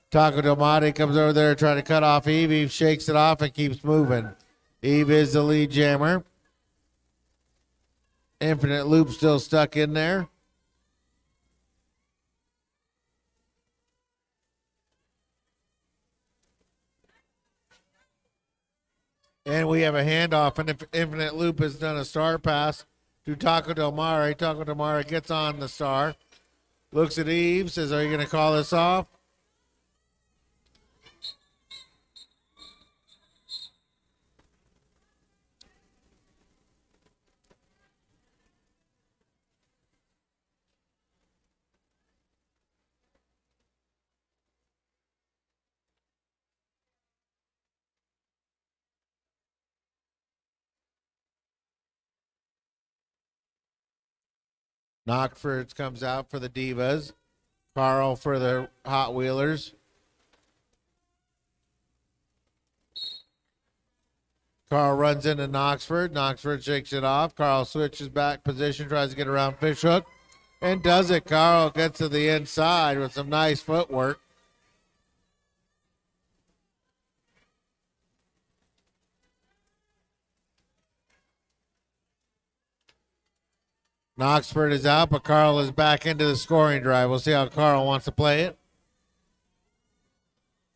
Taco Domati comes over there trying to cut off Eve. Eve shakes it off and keeps moving. Eve is the lead jammer. Infinite Loop still stuck in there. And we have a handoff, and Infinite Loop has done a star pass to Taco Del Mare. Taco Del Mare gets on the star. Looks at Eve, says, are you going to call this off? Knockford comes out for the Divas. Carl for the Hot Wheelers. Carl runs into Knoxford. Knoxford shakes it off. Carl switches back position, tries to get around Fishhook, and does it. Carl gets to the inside with some nice footwork. Knoxford is out, but Carl is back into the scoring drive. We'll see how Carl wants to play it.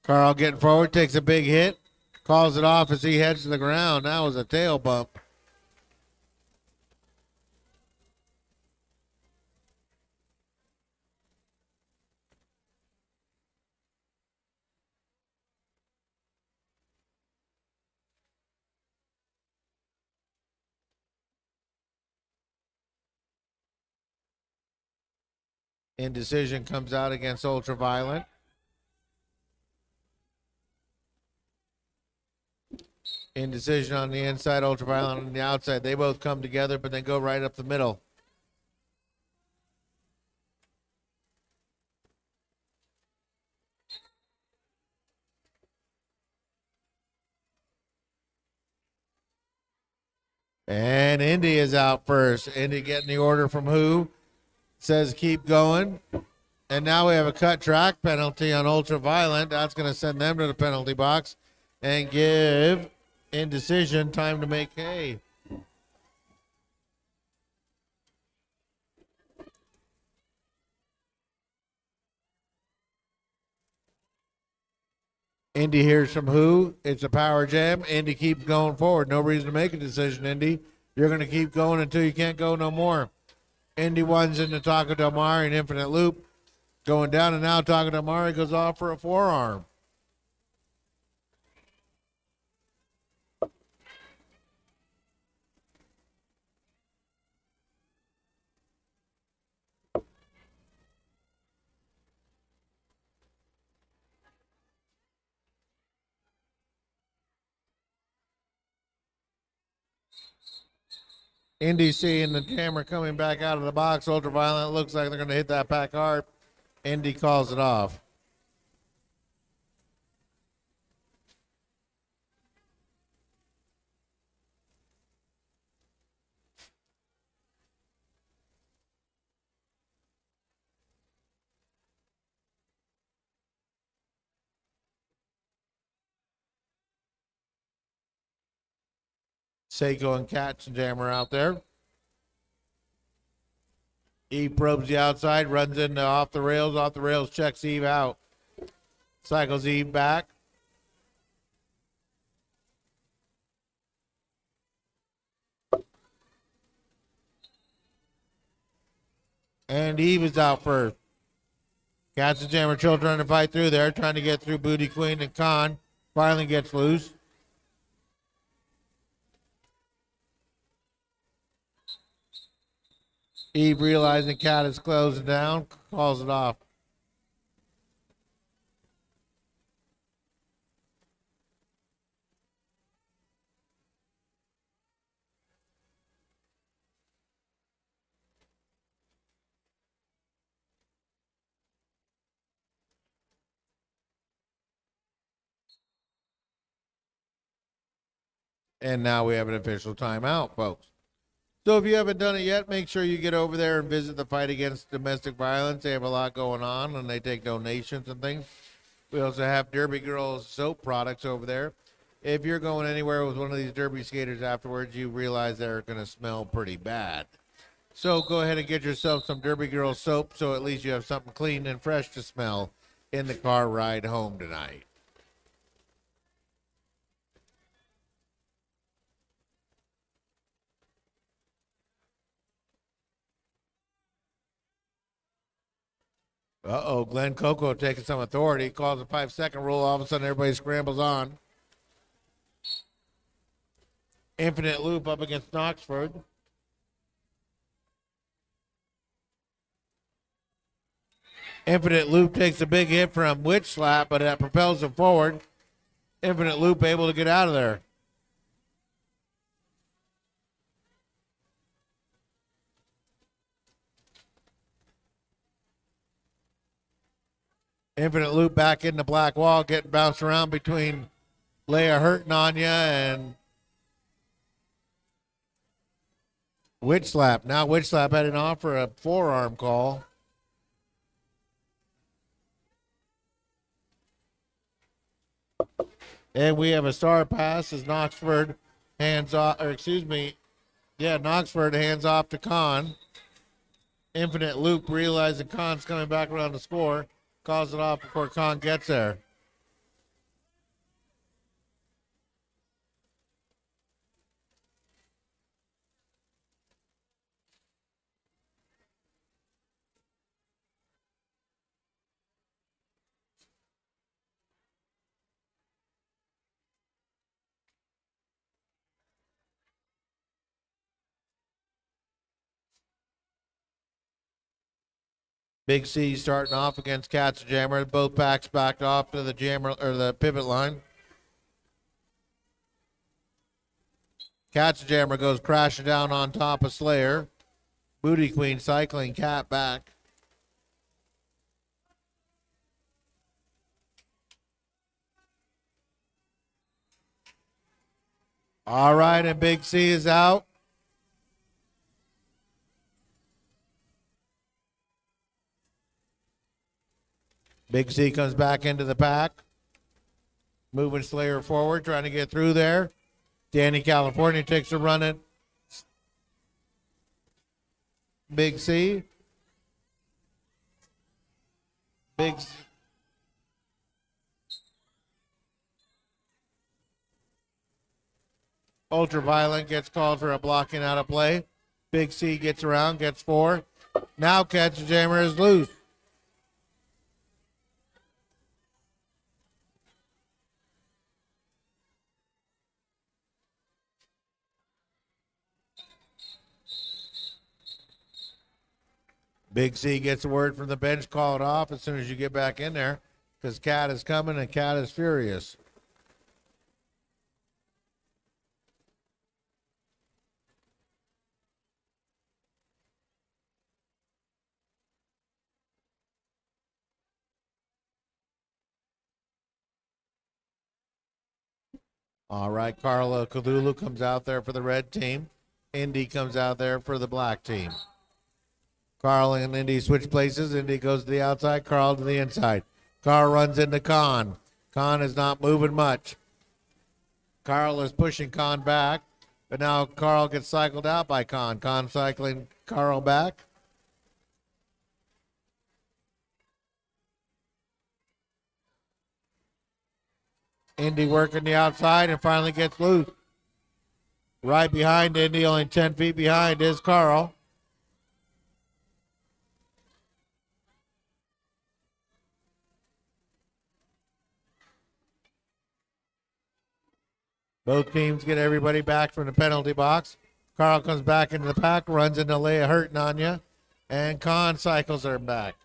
Carl getting forward, takes a big hit, calls it off as he heads to the ground. That was a tail bump. Indecision comes out against Ultraviolet. Indecision on the inside, Ultraviolet on the outside. They both come together, but then go right up the middle. And Indy is out first. Indy getting the order from who? Says keep going. And now we have a cut track penalty on Ultraviolet. That's going to send them to the penalty box and give Indecision time to make hay. Indy hears from who? It's a power jam. Indy keeps going forward. No reason to make a decision, Indy. You're going to keep going until you can't go no more. Indy one's into Taco Del Mar and Infinite Loop. Going down, and now Taco Del Mar goes off for a forearm. Indy seeing the camera coming back out of the box. Ultraviolet looks like they're going to hit that pack hard. Indy calls it off. Seiko and Katzenjammer out there. Eve probes the outside, runs into off the rails, checks Eve out. Cycles Eve back. And Eve is out first. Katzenjammer still trying to fight through there, trying to get through Booty Queen and Khan. Finally gets loose. Eve, realizing Cat is closing down, calls it off. And now we have an official timeout, folks. So if you haven't done it yet, make sure you get over there and visit the Fight Against Domestic Violence. They have a lot going on, and they take donations and things. We also have Derby Girls soap products over there. If you're going anywhere with one of these Derby skaters afterwards, you realize they're going to smell pretty bad. So go ahead and get yourself some Derby Girls soap so at least you have something clean and fresh to smell in the car ride home tonight. Uh-oh, Glenn Coco taking some authority. Calls a 5-second rule. All of a sudden, everybody scrambles on. Infinite Loop up against Knoxford. Infinite Loop takes a big hit from Witch Slap, but that propels him forward. Infinite Loop able to get out of there. Infinite Loop back in the black wall, getting bounced around between Leia hurting on you and Witch Slap. Now Witch Slap heading off for a forearm call. And we have a star pass as Knoxford hands off, or excuse me, Knoxford hands off to Khan. Infinite Loop realizing Khan's coming back around to score. Calls it off before Khan gets there. Big C starting off against Katzenjammer. Both backs backed off to the jammer or the pivot line. Katzenjammer goes crashing down on top of Slayer. Booty Queen cycling Cat back. All right, and Big C is out. Big C comes back into the pack. Moving Slayer forward, trying to get through there. Danny California takes a run at Big C. Big C. Ultraviolet gets called for a blocking out of play. Big C gets around, gets 4. Now Katzenjammer is loose. Big C gets a word from the bench, call it off as soon as you get back in there because Cat is coming and Cat is furious. All right, Carla Cthulhu comes out there for the red team. Indy comes out there for the black team. Carl and Indy switch places. Indy goes to the outside, Carl to the inside. Carl runs into Khan. Khan is not moving much. Carl is pushing Khan back, but now Carl gets cycled out by Khan. Khan cycling Carl back. Indy working the outside and finally gets loose. Right behind Indy, only 10 feet behind, is Carl. Both teams get everybody back from the penalty box. Carl comes back into the pack, runs into Leia Hurting on you, and Khan cycles her back.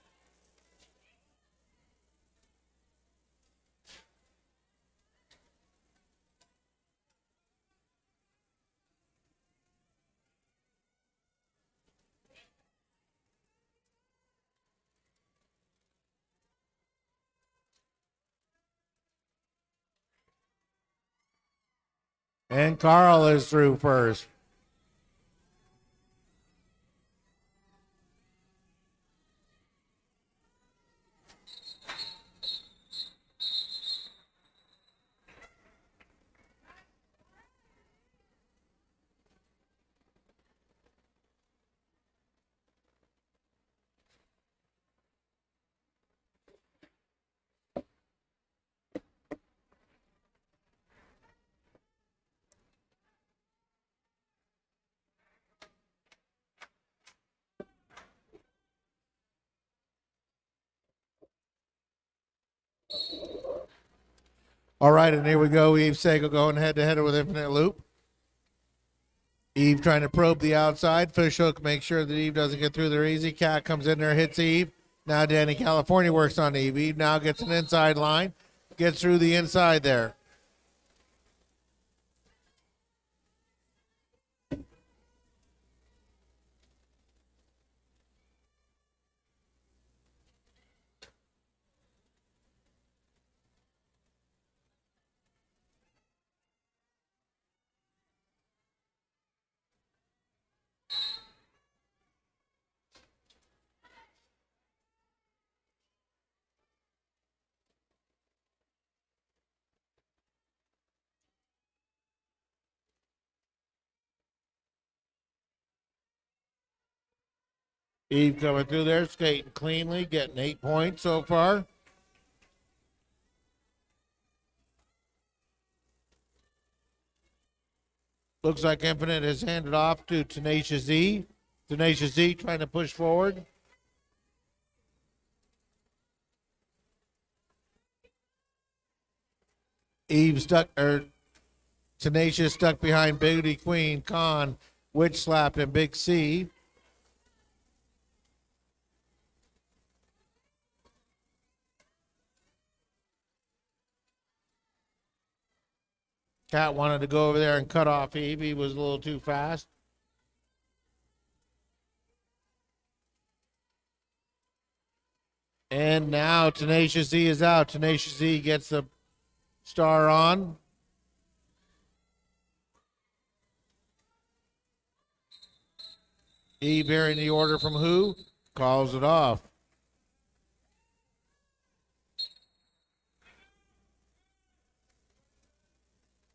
And Carl is through first. All right, and here we go. Eve Sago going head-to-head with Infinite Loop. Eve trying to probe the outside. Fishhook makes sure that Eve doesn't get through there easy. Cat comes in there, hits Eve. Now Danny California works on Eve. Eve now gets an inside line. Gets through the inside there. Eve coming through there, skating cleanly, getting 8 points so far. Looks like Infinite has handed off to Tenacious Z. Tenacious Z trying to push forward. Eve stuck, Tenacious stuck behind Beauty Queen, Khan, Witch slapped, and Big C. Cat wanted to go over there and cut off Eve. He was a little too fast. And now Tenacious E is out. Tenacious E gets the star on. Eve hearing the order from who? Calls it off.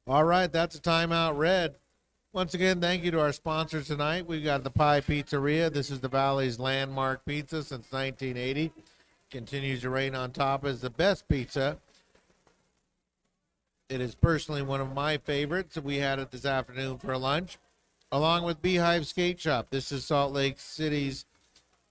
All right, that's a timeout red. Once again, thank you to our sponsors tonight. We've got the Pie Pizzeria. This is the Valley's landmark pizza since 1980. Continues to reign on top as the best pizza. It is personally one of my favorites. We had it this afternoon for lunch, along with Beehive Skate Shop. This is Salt Lake City's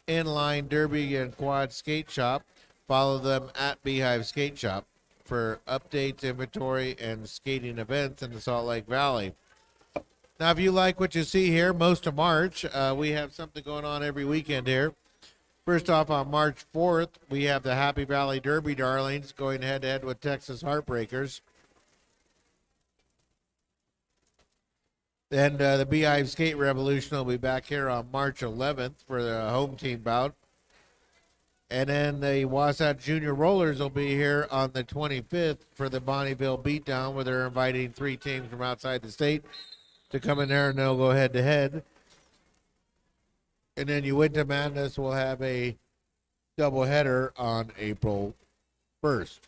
inline derby and quad skate shop. Follow them at Beehive Skate Shop for updates, inventory, and skating events in the Salt Lake Valley. Now, if you like what you see here, most of March, we have something going on every weekend here. First off, on March 4th, we have the Happy Valley Derby Darlings going head-to-head with Texas Heartbreakers. And the Beehive Skate Revolution will be back here on March 11th for the home team bout. And then the Wasatch Junior Rollers will be here on the 25th for the Bonneville Beatdown, where they're inviting 3 teams from outside the state to come in there, and they'll go head-to-head. And then Uinta Madness will have a doubleheader on April 1st.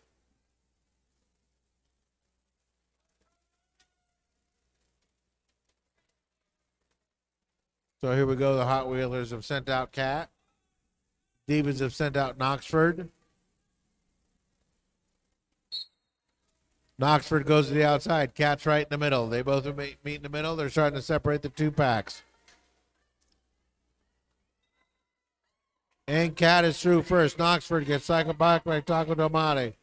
So here we go. The Hot Wheelers have sent out Cat. Divas have sent out Knoxford. Knoxford goes to the outside. Cat's right in the middle. They both meet in the middle. They're starting to separate the 2 packs. And Cat is through first. Knoxford gets cycled back by Taco Tomate.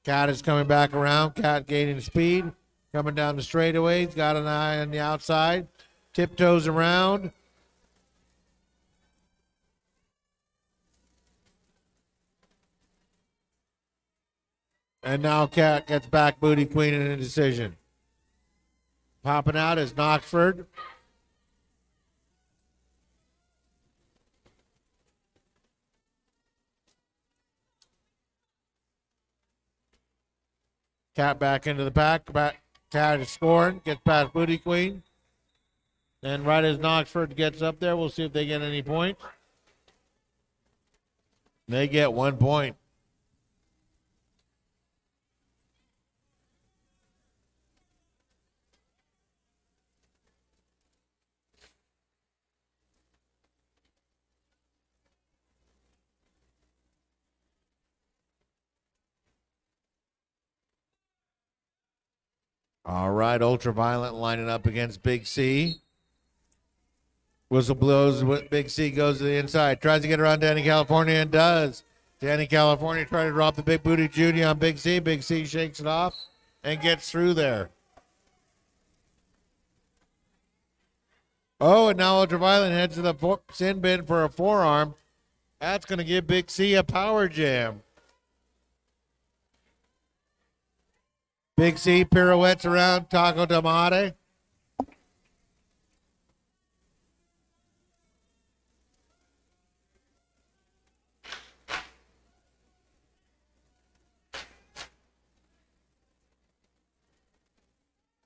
Cat is coming back around. Cat gaining speed. Coming down the straightaway. He's got an eye on the outside. Tiptoes around. And now Cat gets back Booty Queen in a decision. Popping out is Knoxford. Cat back into the pack. Cat is scoring. Gets past Booty Queen. And right as Knoxford gets up there, we'll see if they get any points. They get 1 point. All right, Ultraviolet lining up against Big C. Whistle blows, Big C goes to the inside. Tries to get around Danny California and does. Danny California trying to drop the big booty Judy on Big C. Big C shakes it off and gets through there. Oh, and now Ultraviolet heads to the sin bin for a forearm. That's going to give Big C a power jam. Big C pirouettes around Taco Tomate.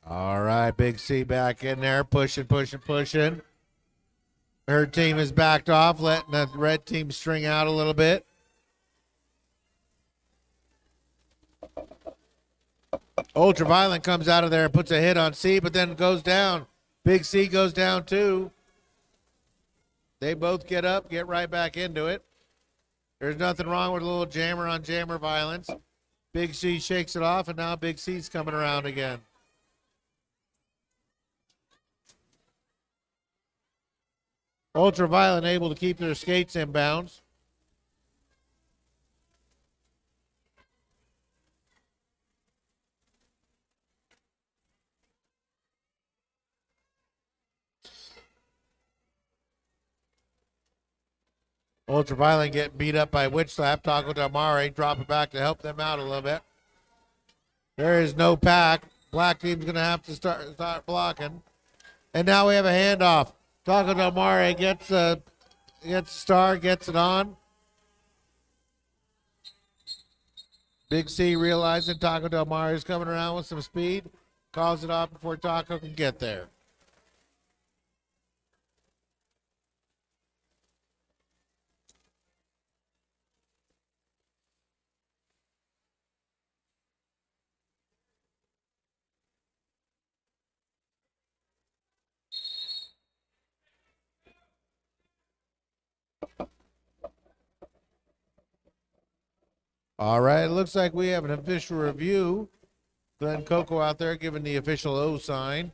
All right, Big C back in there, pushing. Her team is backed off, letting the red team string out a little bit. Ultraviolet comes out of there and puts a hit on C, but then goes down. Big C goes down too. They both get up, get right back into it. There's nothing wrong with a little jammer on jammer violence. Big C shakes it off, and now Big C's coming around again. Ultraviolet able to keep their skates in bounds. Ultraviolet getting beat up by Witch Slap. Taco Del Mare dropping back to help them out a little bit. There is no pack. Black team's going to have to start blocking. And now we have a handoff. Taco Del Mare gets a star, gets it on. Big C realizing Taco Del Mare is coming around with some speed. Calls it off before Taco can get there. All right, it looks like we have an official review. Glenn Coco out there giving the official O sign.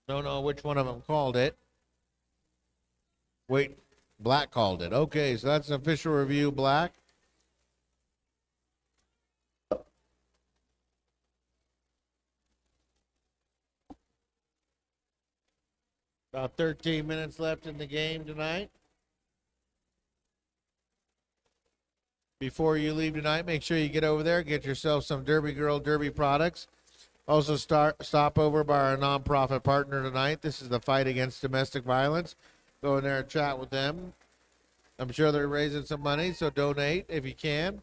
Don't know which one of them called it. Wait, Black called it. Okay, so that's an official review, Black. About 13 minutes left in the game tonight. Before you leave tonight, make sure you get over there, get yourself some Derby Girl Derby products. Also stop over by our nonprofit partner tonight. This is the Fight Against Domestic Violence. Go in there and chat with them. I'm sure they're raising some money, so donate if you can.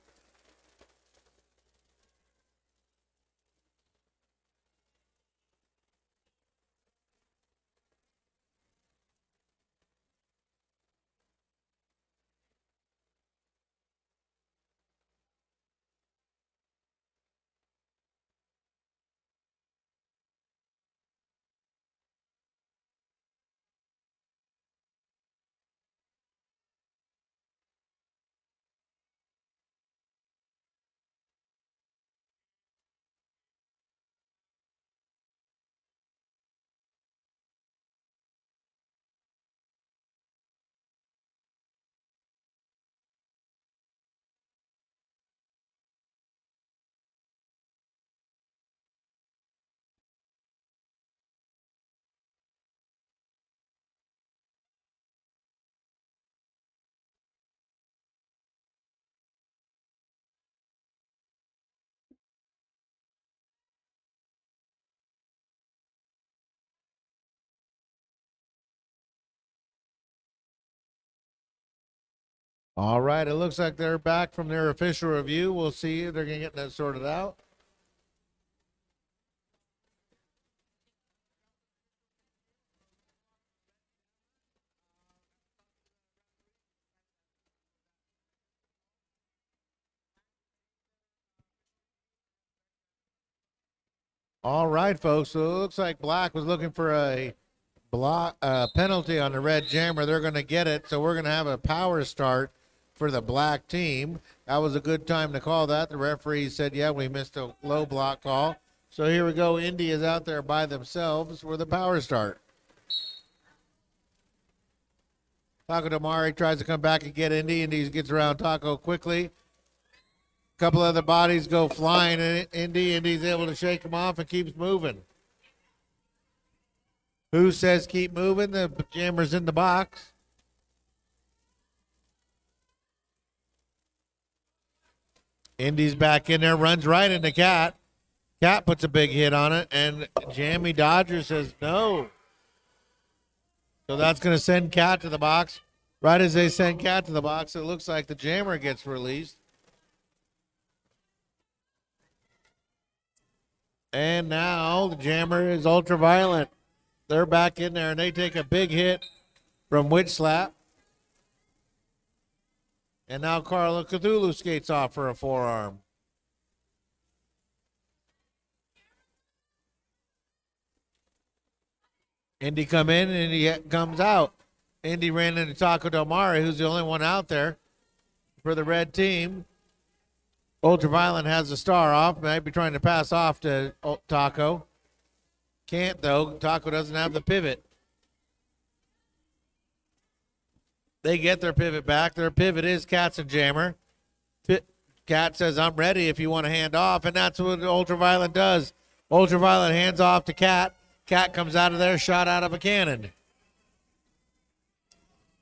All right, it looks like they're back from their official review. We'll see if they're going to get that sorted out. All right, folks. So it looks like Black was looking for a penalty on the red jammer. They're going to get it, so we're going to have a power start for the Black team. That was a good time to call that. The referee said, yeah, we missed a low block call. So here we go. Indy is out there by themselves for the power start. Taco Del Mare tries to come back and get Indy. Indy gets around Taco quickly. A couple other bodies go flying in Indy. Indy's able to shake him off and keeps moving. Who says keep moving? The jammer's in the box. Indy's back in there, runs right into Cat. Cat puts a big hit on it, and Jammy Dodger says no. So that's going to send Cat to the box. Right as they send Cat to the box, it looks like the jammer gets released. And now the jammer is ultraviolet. They're back in there, and they take a big hit from Witch Slap. And now Carla Cthulhu skates off for a forearm. Indy come in, and he comes out. Indy ran into Taco Del Mare, who's the only one out there for the red team. Ultraviolet has the star off. Might be trying to pass off to Taco. Can't, though. Taco doesn't have the pivot. They get their pivot back. Their pivot is Cat's and Jammer. Cat says, I'm ready if you want to hand off, and that's what Ultraviolet does. Ultraviolet hands off to Cat. Cat comes out of there, shot out of a cannon.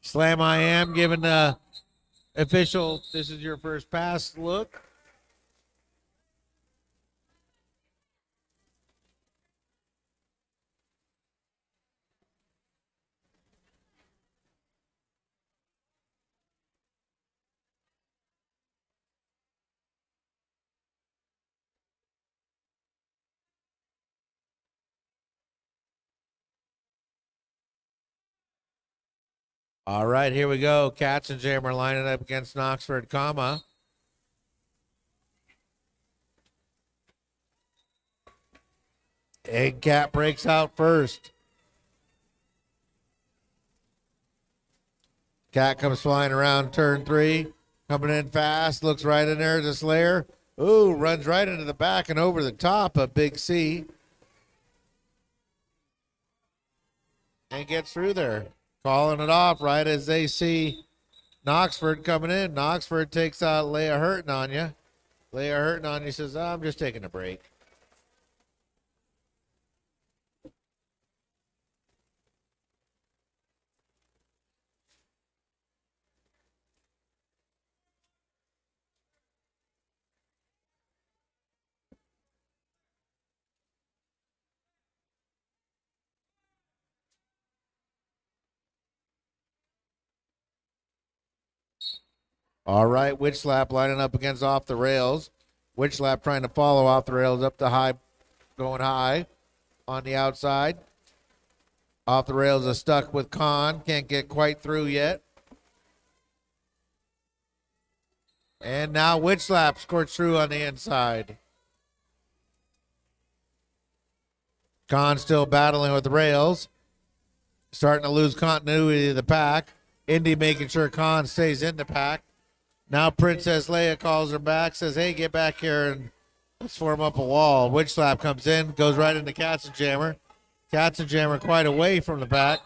Slam I Am giving the official, this is your first pass look. All right, here we go. Katzenjammer lining up against Knoxford, comma. Egg Cat breaks out first. Cat comes flying around turn 3. Coming in fast. Looks right in there to Slayer. Ooh, runs right into the back and over the top of Big C. And gets through there. Calling it off right as they see Knoxford coming in. Knoxford takes out Leia Hurting on you. Leia Hurting on you says, I'm just taking a break. All right, Witch Slap lining up against Off the Rails. Witch Slap trying to follow Off the Rails up to high, going high on the outside. Off the Rails is stuck with Khan. Can't get quite through yet. And now Witch Slap scorched through on the inside. Khan still battling with the rails. Starting to lose continuity of the pack. Indy making sure Khan stays in the pack. Now Princess Leia calls her back, says, hey, get back here and let's form up a wall. Witch Slap comes in, goes right into Katzenjammer. Katzenjammer quite away from the back.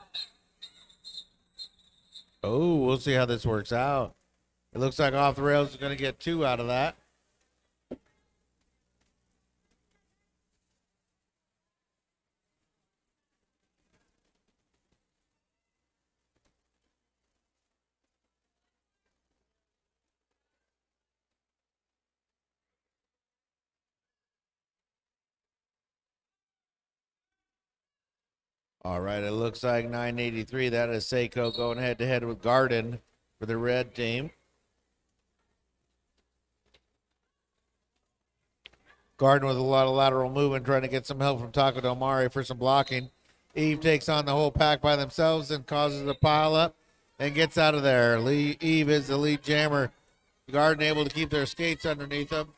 Oh, we'll see how this works out. It looks like Off the Rails is going to get 2 out of that. All right, it looks like 983. That is Seiko going head-to-head with Garden for the red team. Garden with a lot of lateral movement, trying to get some help from Taco Del Mare for some blocking. Eve takes on the whole pack by themselves and causes a pile up and gets out of there. Eve is the lead jammer. Garden able to keep their skates underneath them.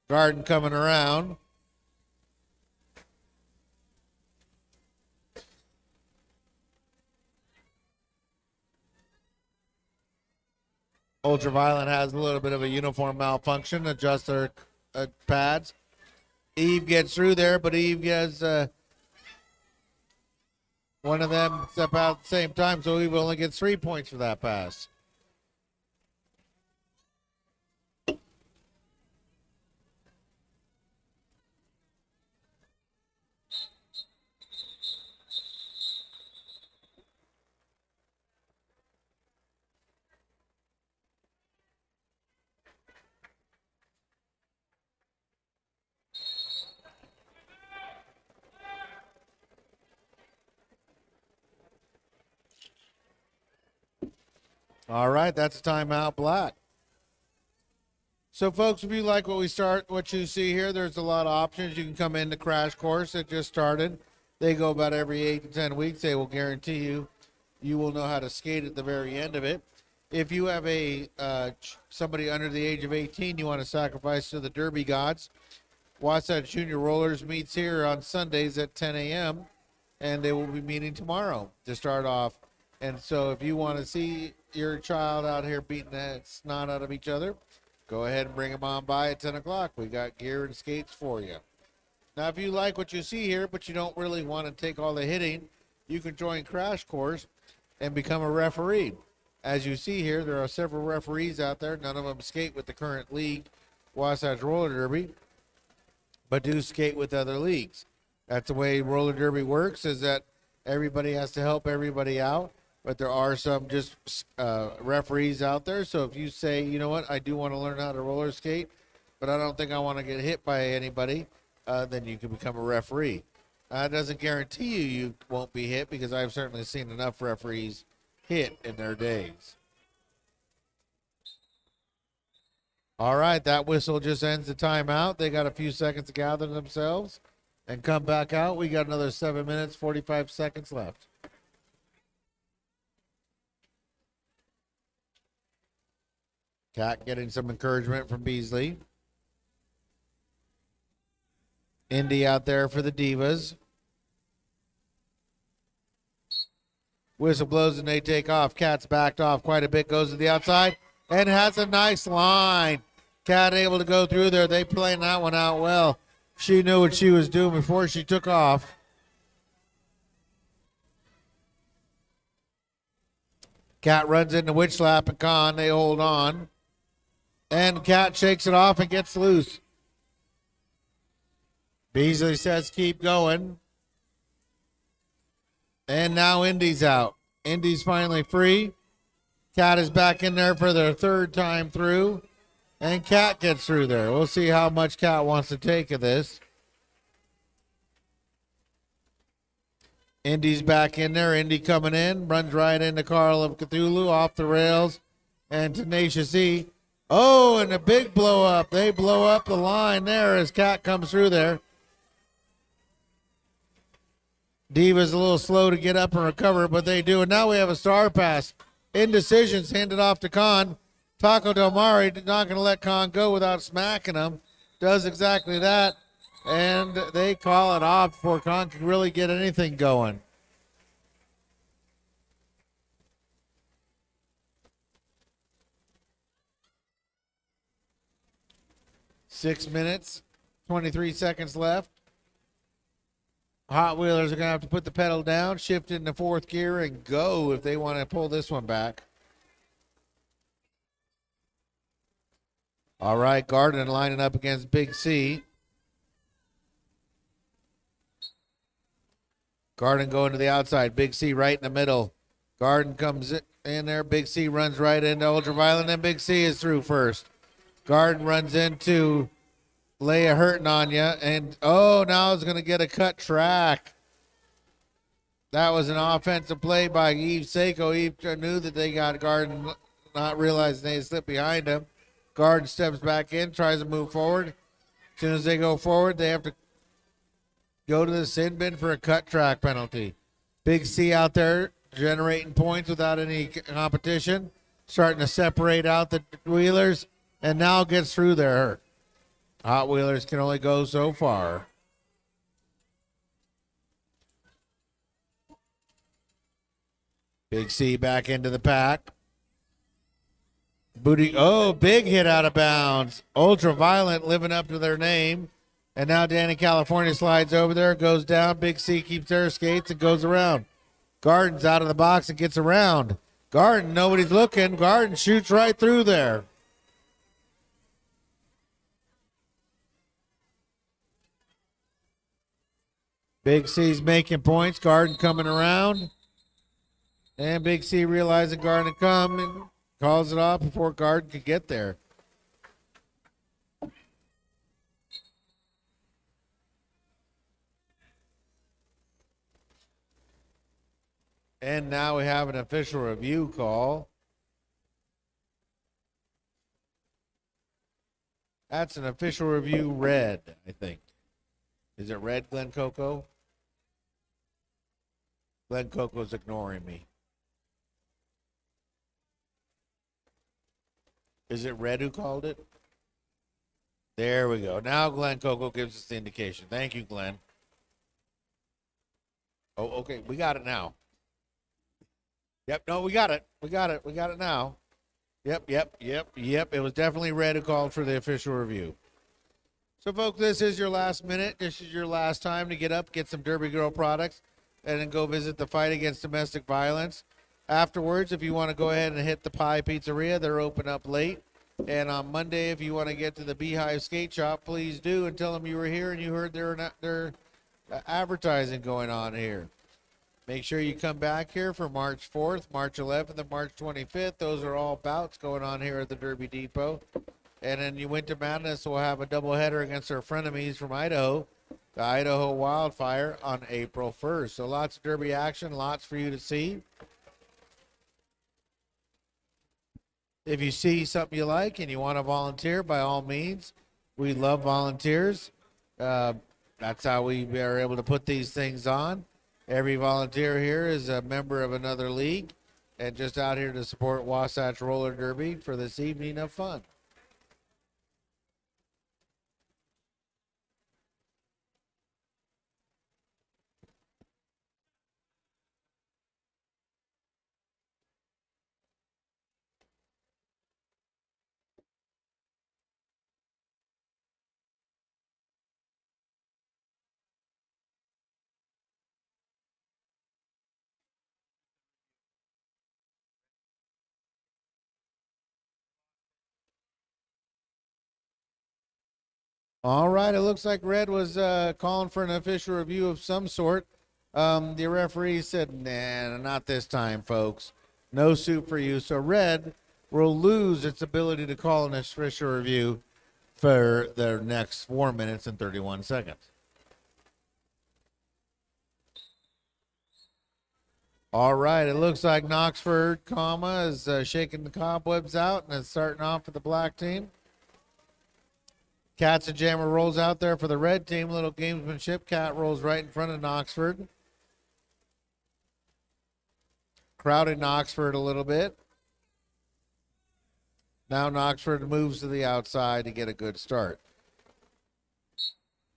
Garden coming around. Ultraviolet has a little bit of a uniform malfunction. Adjust their pads. Eve gets through there, but Eve has one of them step out at the same time, so Eve only gets 3 points for that pass. All right, that's a timeout, Black. So, folks, if you like what you see here, there's a lot of options. You can come in the crash course. It just started. They go about every 8 to 10 weeks. They will guarantee you will know how to skate at the very end of it. If you have somebody under the age of 18 you want to sacrifice to the Derby gods, Wasatch Junior Rollers meets here on Sundays at 10 a.m., and they will be meeting tomorrow to start off. And so if you want to see your child out here beating the snot out of each other, go ahead and bring them on by at 10 o'clock. We got gear and skates for you. Now, if you like what you see here, but you don't really want to take all the hitting, you can join Crash Course and become a referee. As you see here, there are several referees out there. None of them skate with the current league, Wasatch Roller Derby, but do skate with other leagues. That's the way roller derby works, is that everybody has to help everybody out. But there are some just referees out there. So if you say, you know what, I do want to learn how to roller skate, but I don't think I want to get hit by anybody, then you can become a referee. It doesn't guarantee you won't be hit, because I've certainly seen enough referees hit in their days. All right, that whistle just ends the timeout. They got a few seconds to gather themselves. and come back out. We got another 7 minutes, 45 seconds left. Cat getting some encouragement from Beasley. Indy out there for the Divas. Whistle blows and they take off. Cat's backed off quite a bit, goes to the outside, and has a nice line. Cat able to go through there. They playing that one out well. She knew what she was doing before she took off. Cat runs into Witch Lap and Con. They hold on. And Cat shakes it off and gets loose. Beasley says keep going. And now Indy's out. Indy's finally free. Cat is back in there for their third time through. And Cat gets through there. We'll see how much Cat wants to take of this. Indy's back in there. Indy coming in. Runs right into Carl of Cthulhu. Off the rails. And Tenacious E. Oh, and a big blow up. They blow up the line there as Cat comes through there. Diva's a little slow to get up and recover, but they do. And now we have a star pass. Indecisions handed off to Khan. Taco Del Mare not going to let Khan go without smacking him. Does exactly that. And they call it off before Khan can really get anything going. Six minutes, 23 seconds left. Hot Wheelers are going to have to put the pedal down, shift into fourth gear, and go if they want to pull this one back. All right, Garden lining up against Big C. Garden going to the outside. Big C right in the middle. Garden comes in there. Big C runs right into Ultraviolet, and Big C is through first. Garden runs into Leia hurting on you, and now it's going to get a cut track. That was an offensive play by Eve Seiko. Eve knew that they got Garden, not realizing they slipped behind him. Garden steps back in, tries to move forward. As soon as they go forward, they have to go to the sin bin for a cut track penalty. Big C out there generating points without any competition, starting to separate out the Wheelers, and now gets through there. Hot Wheelers can only go so far. Big C back into the pack. Booty, big hit out of bounds. Ultraviolet living up to their name. And now Danny California slides over there, goes down. Big C keeps their skates and goes around. Garden's out of the box and gets around. Garden, nobody's looking. Garden shoots right through there. Big C's making points. Garden coming around. And Big C realizing Garden to come and calls it off before Garden could get there. And now we have an official review call. That's an official review red, I think. Is it red, Glen Coco? Glen Coco's ignoring me. Is it red who called it? There we go. Now Glen Coco gives us the indication. Thank you, Glenn. Oh, okay. We got it now. Yep. No, we got it. We got it. We got it now. Yep. It was definitely red who called for the official review. So, folks, this is your last minute. This is your last time to get up, get some Derby Girl products, and then go visit the Fight Against Domestic Violence. Afterwards, if you want to go ahead and hit the Pie Pizzeria, they're open up late. And on Monday, if you want to get to the Beehive Skate Shop, please do, and tell them you were here and you heard their advertising going on here. Make sure you come back here for March 4th, March 11th, and March 25th. Those are all bouts going on here at the Derby Depot. And then you Winter Madness will have a doubleheader against our frenemies from Idaho, the Idaho Wildfire, on April 1st. So lots of Derby action, lots for you to see. If you see something you like and you want to volunteer, by all means, we love volunteers. That's how we are able to put these things on. Every volunteer here is a member of another league and just out here to support Wasatch Roller Derby for this evening of fun. All right, it looks like Red was calling for an official review of some sort. The referee said, nah, not this time, folks. No suit for you. So Red will lose its ability to call an official review for the next 4 minutes and 31 seconds. All right, it looks like Knoxford, is shaking the cobwebs out and is starting off for the black team. Cat's a Jammer rolls out there for the red team. Little gamesmanship. Cat rolls right in front of Knoxford. Crowded Knoxford a little bit. Now Knoxford moves to the outside to get a good start.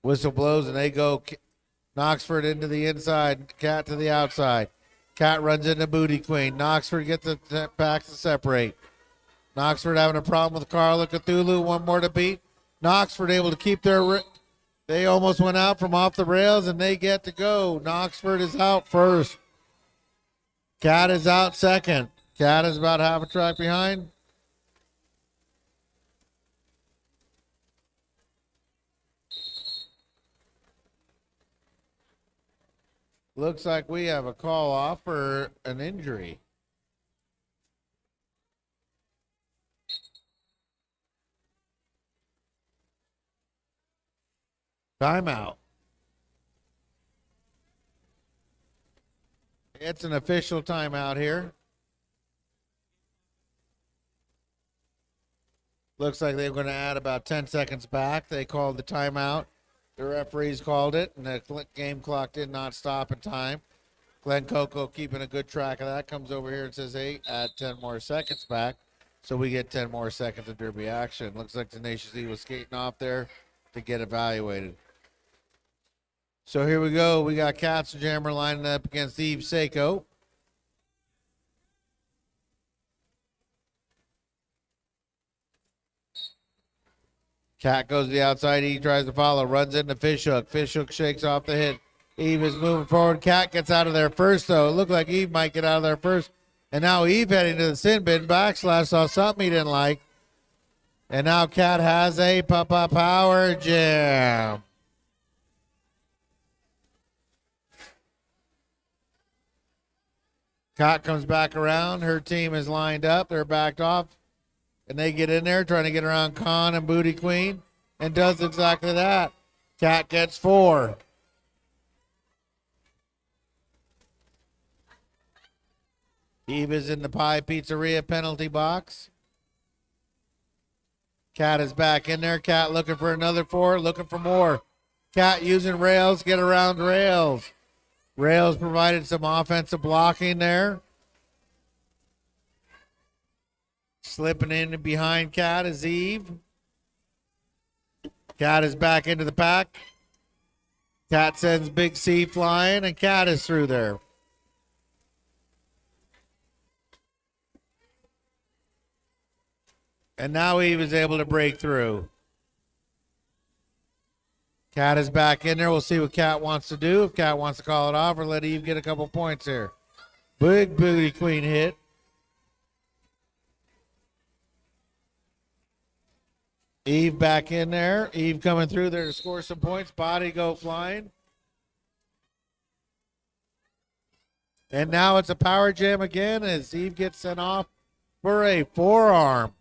Whistle blows and they go Knoxford into the inside. Cat to the outside. Cat runs into Booty Queen. Knoxford gets the packs to separate. Knoxford having a problem with Carla Cthulhu. One more to beat. Knoxford able to keep their. They almost went out from off the rails and they get to go. Knoxford is out first. Cat is out second. Cat is about half a track behind. Looks like we have a call off for an injury. Timeout. It's an official timeout here. Looks like they're going to add about 10 seconds back. They called the timeout. The referees called it, and the game clock did not stop in time. Glenn Coco keeping a good track of that. Comes over here and says, hey, add 10 more seconds back. So we get 10 more seconds of derby action. Looks like Tenacious E was skating off there to get evaluated. So here we go. We got Katzenjammer lining up against Eve Seiko. Cat goes to the outside. Eve tries to follow. Runs into Fishhook. Fishhook shakes off the hit. Eve is moving forward. Cat gets out of there first, though. It looked like Eve might get out of there first. And now Eve heading to the sin bin. Backslash saw something he didn't like. And now Cat has a Papa Power Jam. Cat comes back around. Her team is lined up. They're backed off. And they get in there trying to get around Khan and Booty Queen. And does exactly that. Cat gets 4. Eve is in the Pie Pizzeria penalty box. Cat is back in there. Cat looking for another 4. Looking for more. Cat using rails. Get around rails. Rails provided some offensive blocking there. Slipping in behind Cat is Eve. Cat is back into the pack. Cat sends Big C flying, and Cat is through there. And now Eve is able to break through. Cat is back in there. We'll see what Cat wants to do. If Cat wants to call it off or let Eve get a couple points here. Big Booty Queen hit. Eve back in there. Eve coming through there to score some points. Body go flying. And now it's a power jam again as Eve gets sent off for a forearm.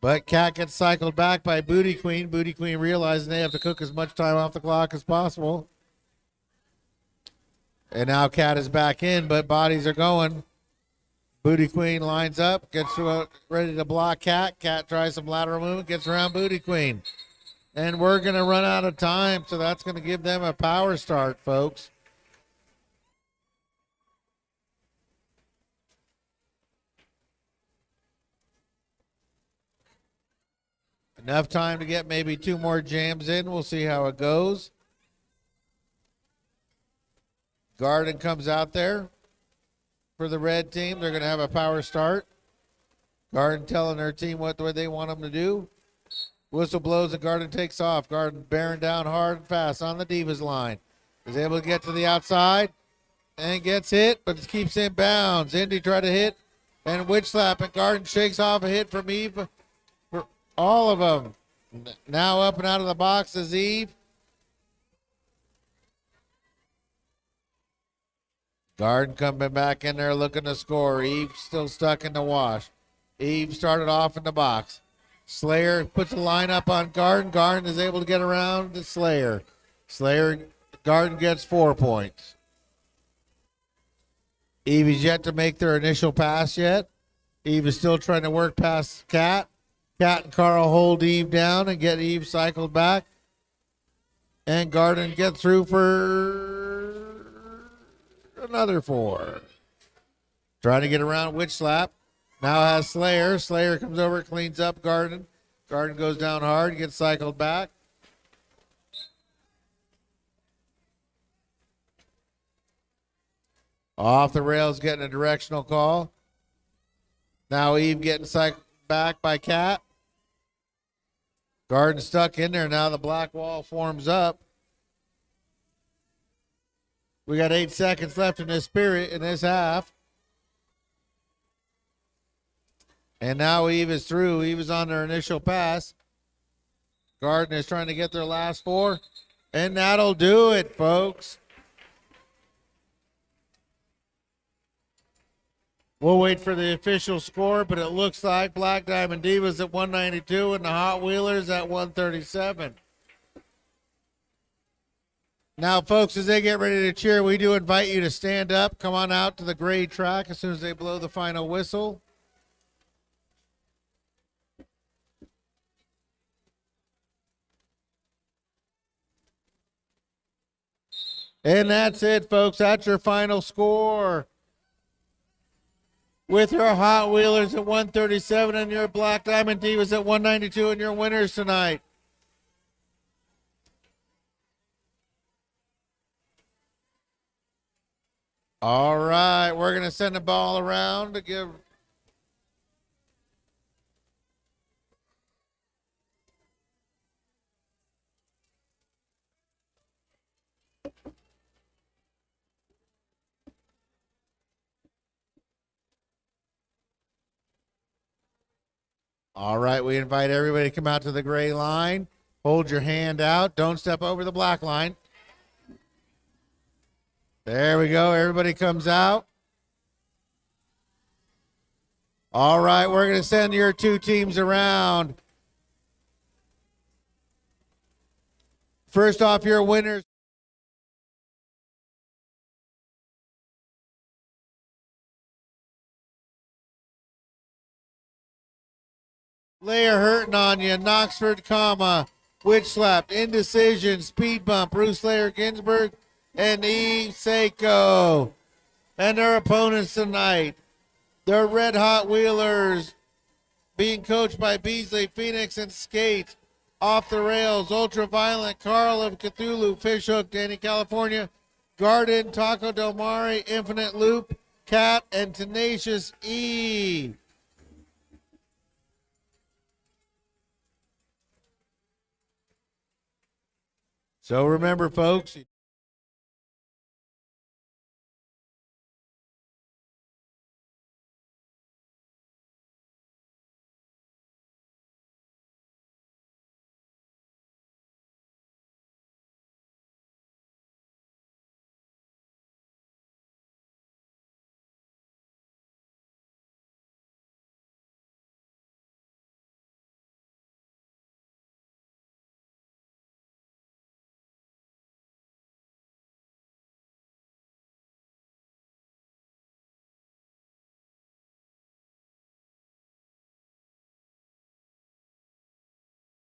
But Cat gets cycled back by Booty Queen. Booty Queen realizing they have to cook as much time off the clock as possible. And now Cat is back in, but bodies are going. Booty Queen lines up, gets ready to block Cat. Cat tries some lateral movement, gets around Booty Queen. And we're going to run out of time, so that's going to give them a power start, folks. Enough time to get maybe 2 more jams in. We'll see how it goes. Garden comes out there for the red team. They're going to have a power start. Garden telling their team what they want them to do. Whistle blows and Garden takes off. Garden bearing down hard and fast on the Divas line. Is able to get to the outside and gets hit, but it keeps in bounds. Indy tried to hit and witch slap, and Garden shakes off a hit from Eve for all of them. Now up and out of the box is Eve. Garden coming back in there looking to score. Eve still stuck in the wash. Eve started off in the box. Slayer puts a line up on Garden. Garden is able to get around to Slayer. Garden gets 4 points. Eve is yet to make their initial pass yet. Eve is still trying to work past Kat. Kat and Carl hold Eve down and get Eve cycled back. And Garden gets through for another 4. Trying to get around Witch Slap. Now has Slayer. Slayer comes over, cleans up Garden. Garden goes down hard, gets cycled back. Off the rails, getting a directional call. Now Eve getting cycled back by Kat. Garden stuck in there. Now the black wall forms up. We got 8 seconds left in this half. And now Eve is through. Eve is on their initial pass. Garden is trying to get their last 4. And that'll do it, folks. We'll wait for the official score, but it looks like Black Diamond Divas at 192 and the Hot Wheelers at 137. Now, folks, as they get ready to cheer, we do invite you to stand up. Come on out to the gray track as soon as they blow the final whistle. And that's it, folks. That's your final score. With your Hot Wheelers at 137 and your Black Diamond Divas at 192 and your winners tonight. All right, we're going to send the ball around to give... All right, we invite everybody to come out to the gray line. Hold your hand out. Don't step over the black line. There we go. Everybody comes out. All right, we're going to send your 2 teams around. First off, your winners. Layer hurting on you, Knoxford, Witch Slapped, Indecision, Speed Bump, Bruce Layer Ginsburg, and Eve Seiko. And their opponents tonight, the Red Hot Wheelers, being coached by Beasley, Phoenix, and Skate. Off the Rails, Ultraviolent, Carl of Cthulhu, Fishhook, Danny, California, Garden, Taco Del Mare, Infinite Loop, Cat, and Tenacious E. So remember, folks,